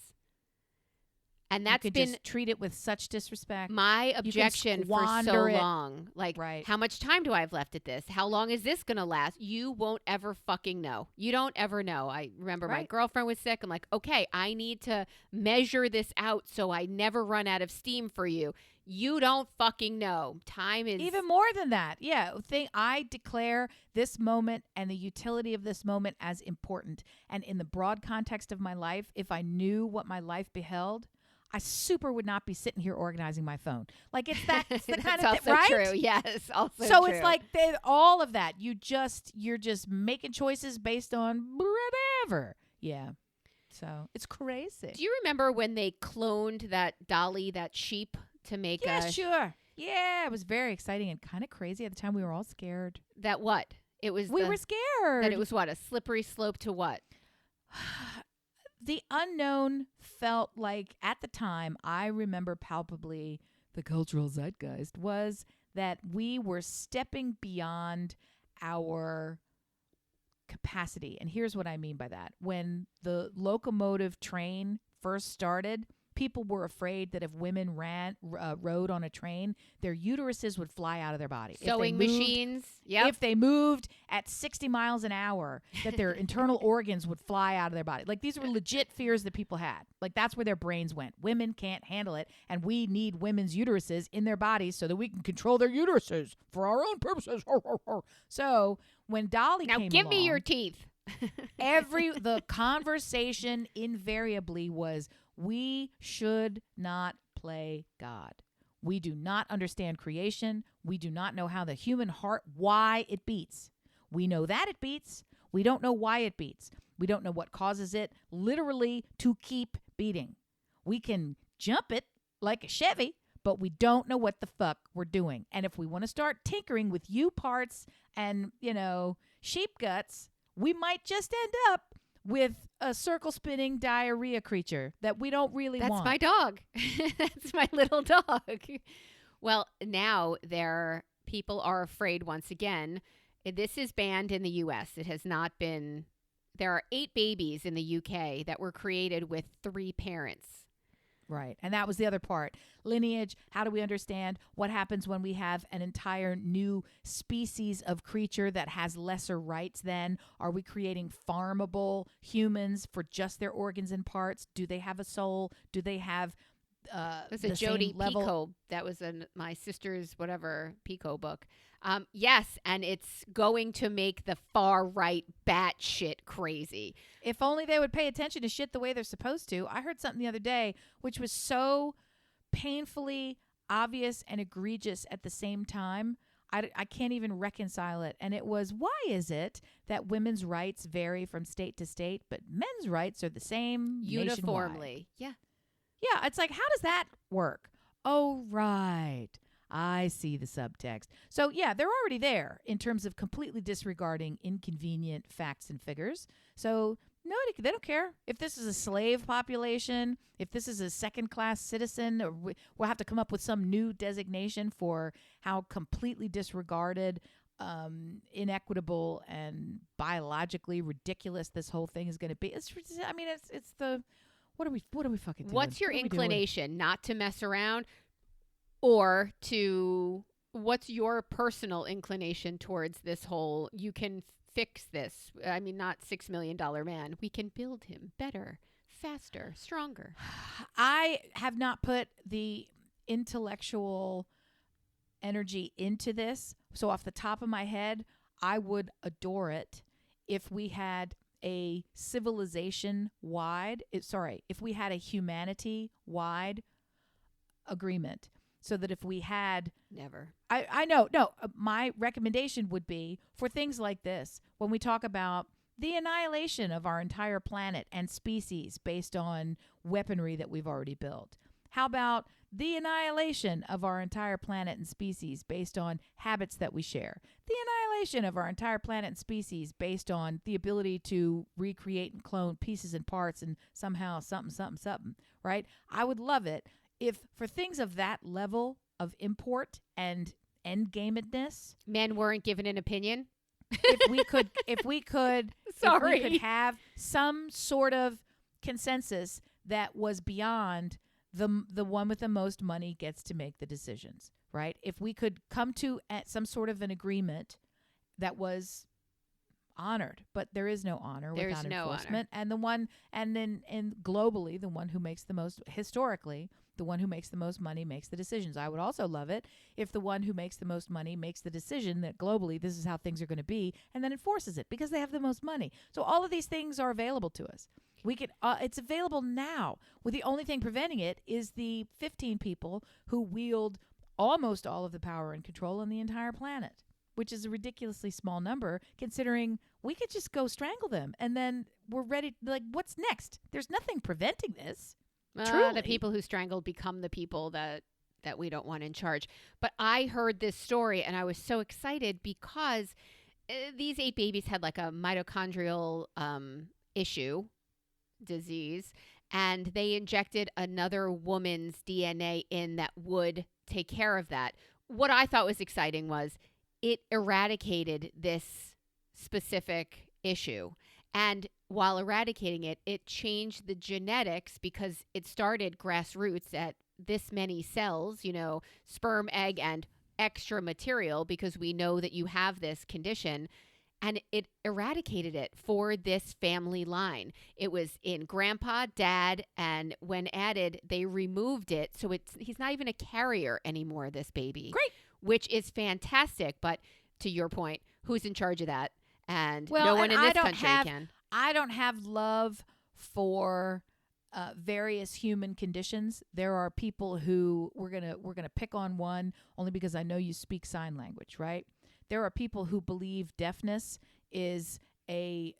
And that's been just treat it with such disrespect. My objection for so long. Like, how much time do I have left at this? How long is this going to last? You won't ever fucking know. You don't ever know. I remember my girlfriend was sick. I'm like, okay, I need to measure this out so I never run out of steam for you. You don't fucking know. Time is even more than that. Yeah. I declare this moment and the utility of this moment as important. And in the broad context of my life, if I knew what my life beheld, I super would not be sitting here organizing my phone. Like it's the kind of thing, right? True. Yes, also so true. It's like all of that. You're just making choices based on whatever. Yeah. So it's crazy. Do you remember when they cloned that Dolly, that sheep, to make sure. Yeah, it was very exciting and kind of crazy at the time. We were all scared. That what? It was. We were scared. That it was what? A slippery slope to what? The unknown felt like, at the time, I remember palpably the cultural zeitgeist was that we were stepping beyond our capacity. And here's what I mean by that. When the locomotive train first started, people were afraid that if women rode on a train, their uteruses would fly out of their body. Sewing machines. Yep. If they moved at 60 miles an hour, that their internal organs would fly out of their body. Like, these were legit fears that people had. Like, that's where their brains went. Women can't handle it, and we need women's uteruses in their bodies so that we can control their uteruses for our own purposes. So when Dolly came along... Now give me your teeth. The conversation invariably was... We should not play God. We do not understand creation. We do not know how the human heart, why it beats. We know that it beats. We don't know why it beats. We don't know what causes it literally to keep beating. We can jump it like a Chevy, but we don't know what the fuck we're doing. And if we want to start tinkering with you parts and, sheep guts, we might just end up with a circle-spinning diarrhea creature that we don't really want. That's my dog. That's my little dog. Well, now people are afraid once again. This is banned in the U.S. It has not been. There are 8 babies in the UK that were created with 3 parents. Right. And that was the other part. Lineage. How do we understand what happens when we have an entire new species of creature that has lesser rights than? Are we creating farmable humans for just their organs and parts? Do they have a soul? Do they have It's the a Jodi same level? Picoult. That was in my sister's whatever Picoult book. Yes, and it's going to make the far right batshit crazy. If only they would pay attention to shit the way they're supposed to. I heard something the other day which was so painfully obvious and egregious at the same time. I can't even reconcile it. And it was, why is it that women's rights vary from state to state, but men's rights are the same Uniformly? nationwide? Yeah, it's like, how does that work? Oh, right. I see the subtext. So, yeah, they're already there in terms of completely disregarding inconvenient facts and figures. So, no, they don't care. If this is a slave population, if this is a second-class citizen, or we'll have to come up with some new designation for how completely disregarded, inequitable, and biologically ridiculous this whole thing is going to be. It's the... What are we fucking doing? What's your inclination? Not to mess around, or to what's your personal inclination towards this whole, you can fix this? I mean, not $6 million man. We can build him better, faster, stronger. I have not put the intellectual energy into this. So off the top of my head, I would adore it if we had a civilization-wide, if we had a humanity-wide agreement, so that if we had... Never. I know, no, my recommendation would be for things like this, when we talk about the annihilation of our entire planet and species based on weaponry that we've already built. How about the annihilation of our entire planet and species based on habits that we share? The annihilation of our entire planet and species based on the ability to recreate and clone pieces and parts and somehow something, right? I would love it if for things of that level of import and endgamedness, men weren't given an opinion. if we could have some sort of consensus that was beyond the one with the most money gets to make the decisions, right? If we could come to some sort of an agreement that was honored, but there is no honor without enforcement. And globally, the one who makes the most, historically, the one who makes the most money makes the decisions. I would also love it if the one who makes the most money makes the decision that globally this is how things are going to be, and then enforces it because they have the most money. So all of these things are available to us. We can. It's available now. Well, the only thing preventing it is the 15 people who wield almost all of the power and control on the entire planet, which is a ridiculously small number considering we could just go strangle them and then we're ready. Like, what's next? There's nothing preventing this. The people who strangled become the people that we don't want in charge. But I heard this story and I was so excited because these 8 babies had like a mitochondrial disease, and they injected another woman's DNA in that would take care of that. What I thought was exciting was it eradicated this specific issue. And while eradicating it, it changed the genetics because it started grassroots at this many cells, sperm, egg, and extra material, because we know that you have this condition. And it eradicated it for this family line. It was in grandpa, dad, and when added, they removed it. So he's not even a carrier anymore, this baby. Great. Which is fantastic. But to your point, who's in charge of that? And no one in this country can. I don't have love for various human conditions. There are people who we're gonna pick on one only because I know you speak sign language, right? There are people who believe deafness is a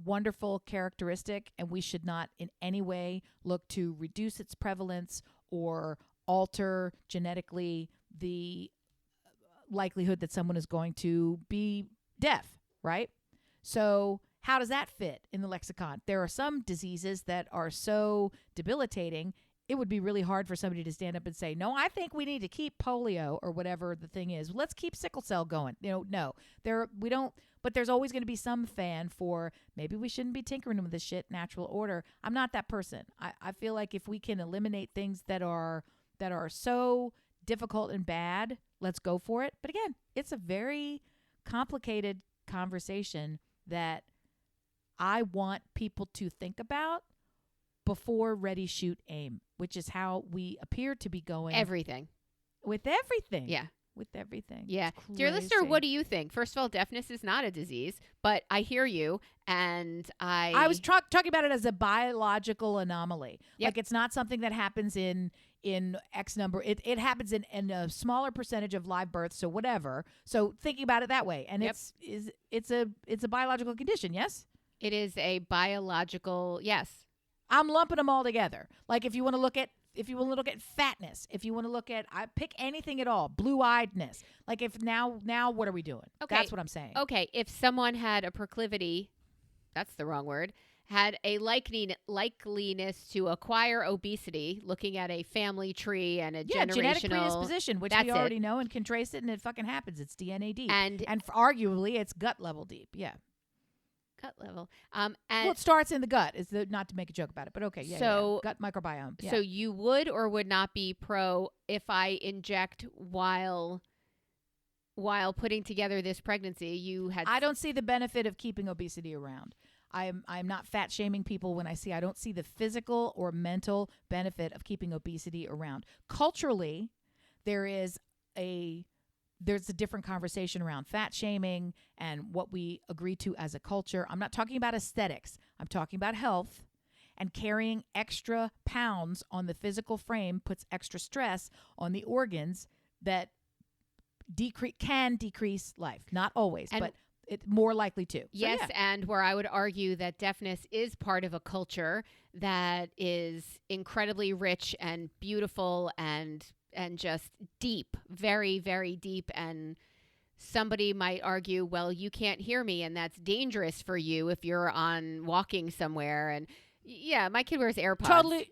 wonderful characteristic, and we should not in any way look to reduce its prevalence or alter genetically the likelihood that someone is going to be deaf, right? So how does that fit in the lexicon? There are some diseases that are so debilitating, it would be really hard for somebody to stand up and say, no, I think we need to keep polio or whatever the thing is. Let's keep sickle cell going. No, we don't. But there's always going to be some fan for maybe we shouldn't be tinkering with this shit, natural order. I'm not that person. I feel like if we can eliminate things that are so difficult and bad, let's go for it. But again, it's a very complicated conversation that I want people to think about before ready, shoot, aim, which is how we appear to be going. Everything. With everything. Yeah. With everything. Yeah. Dear listener, what do you think? First of all, deafness is not a disease, but I hear you, and I was talking about it as a biological anomaly. Yep. Like it's not something that happens in X number. It happens in a smaller percentage of live births, so whatever. So thinking about it that way, and Yep. it's a biological condition. Yes, it is a biological. Yes. I'm lumping them all together. Like if you want to look at fatness, if you want to look at, I pick anything at all, blue-eyedness. Like if now what are we doing? Okay. That's what I'm saying. Okay, if someone had a proclivity, that's the wrong word, had a likeliness to acquire obesity, looking at a family tree and a generational genetic predisposition, which that's we already know and can trace it, and it fucking happens. It's DNA deep, and arguably it's gut level deep. Yeah. gut level. Well, it starts in the gut. Not to make a joke about it, but okay. Yeah. So gut microbiome. Yeah. So you would or would not be pro if I inject while putting together this pregnancy? You had. I don't see the benefit of keeping obesity around. I'm not fat shaming people when I don't see the physical or mental benefit of keeping obesity around. Culturally, there's a different conversation around fat shaming and what we agree to as a culture. I'm not talking about aesthetics. I'm talking about health, and carrying extra pounds on the physical frame puts extra stress on the organs that can decrease life. Not always, but it's more likely to. Yes, and where I would argue that deafness is part of a culture that is incredibly rich and beautiful and just deep, very, very deep. And somebody might argue, well, you can't hear me, and that's dangerous for you if you're walking somewhere. And yeah, my kid wears AirPods.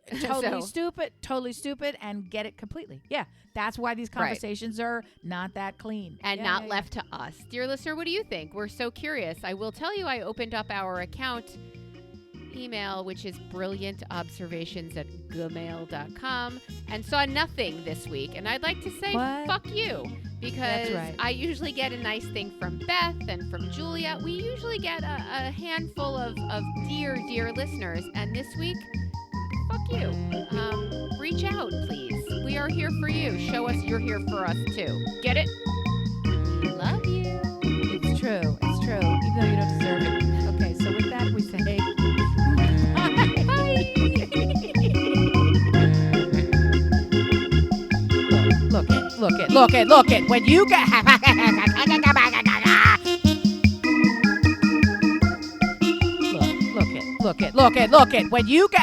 Totally stupid, and get it completely. Yeah, that's why these conversations are not that clean. And not left to us. Dear listener, what do you think? We're so curious. I will tell you, I opened up our account email, which is brilliantobservations@gmail.com, and saw nothing this week. And I'd like to say, fuck you, because I usually get a nice thing from Beth and from Julia. We usually get a handful of dear listeners, and this week, fuck you. Reach out, please. We are here for you. Show us you're here for us too. Get it? Love you. It's true, even though you don't deserve it. Okay, so with that we say Look it. When you get look it. When you get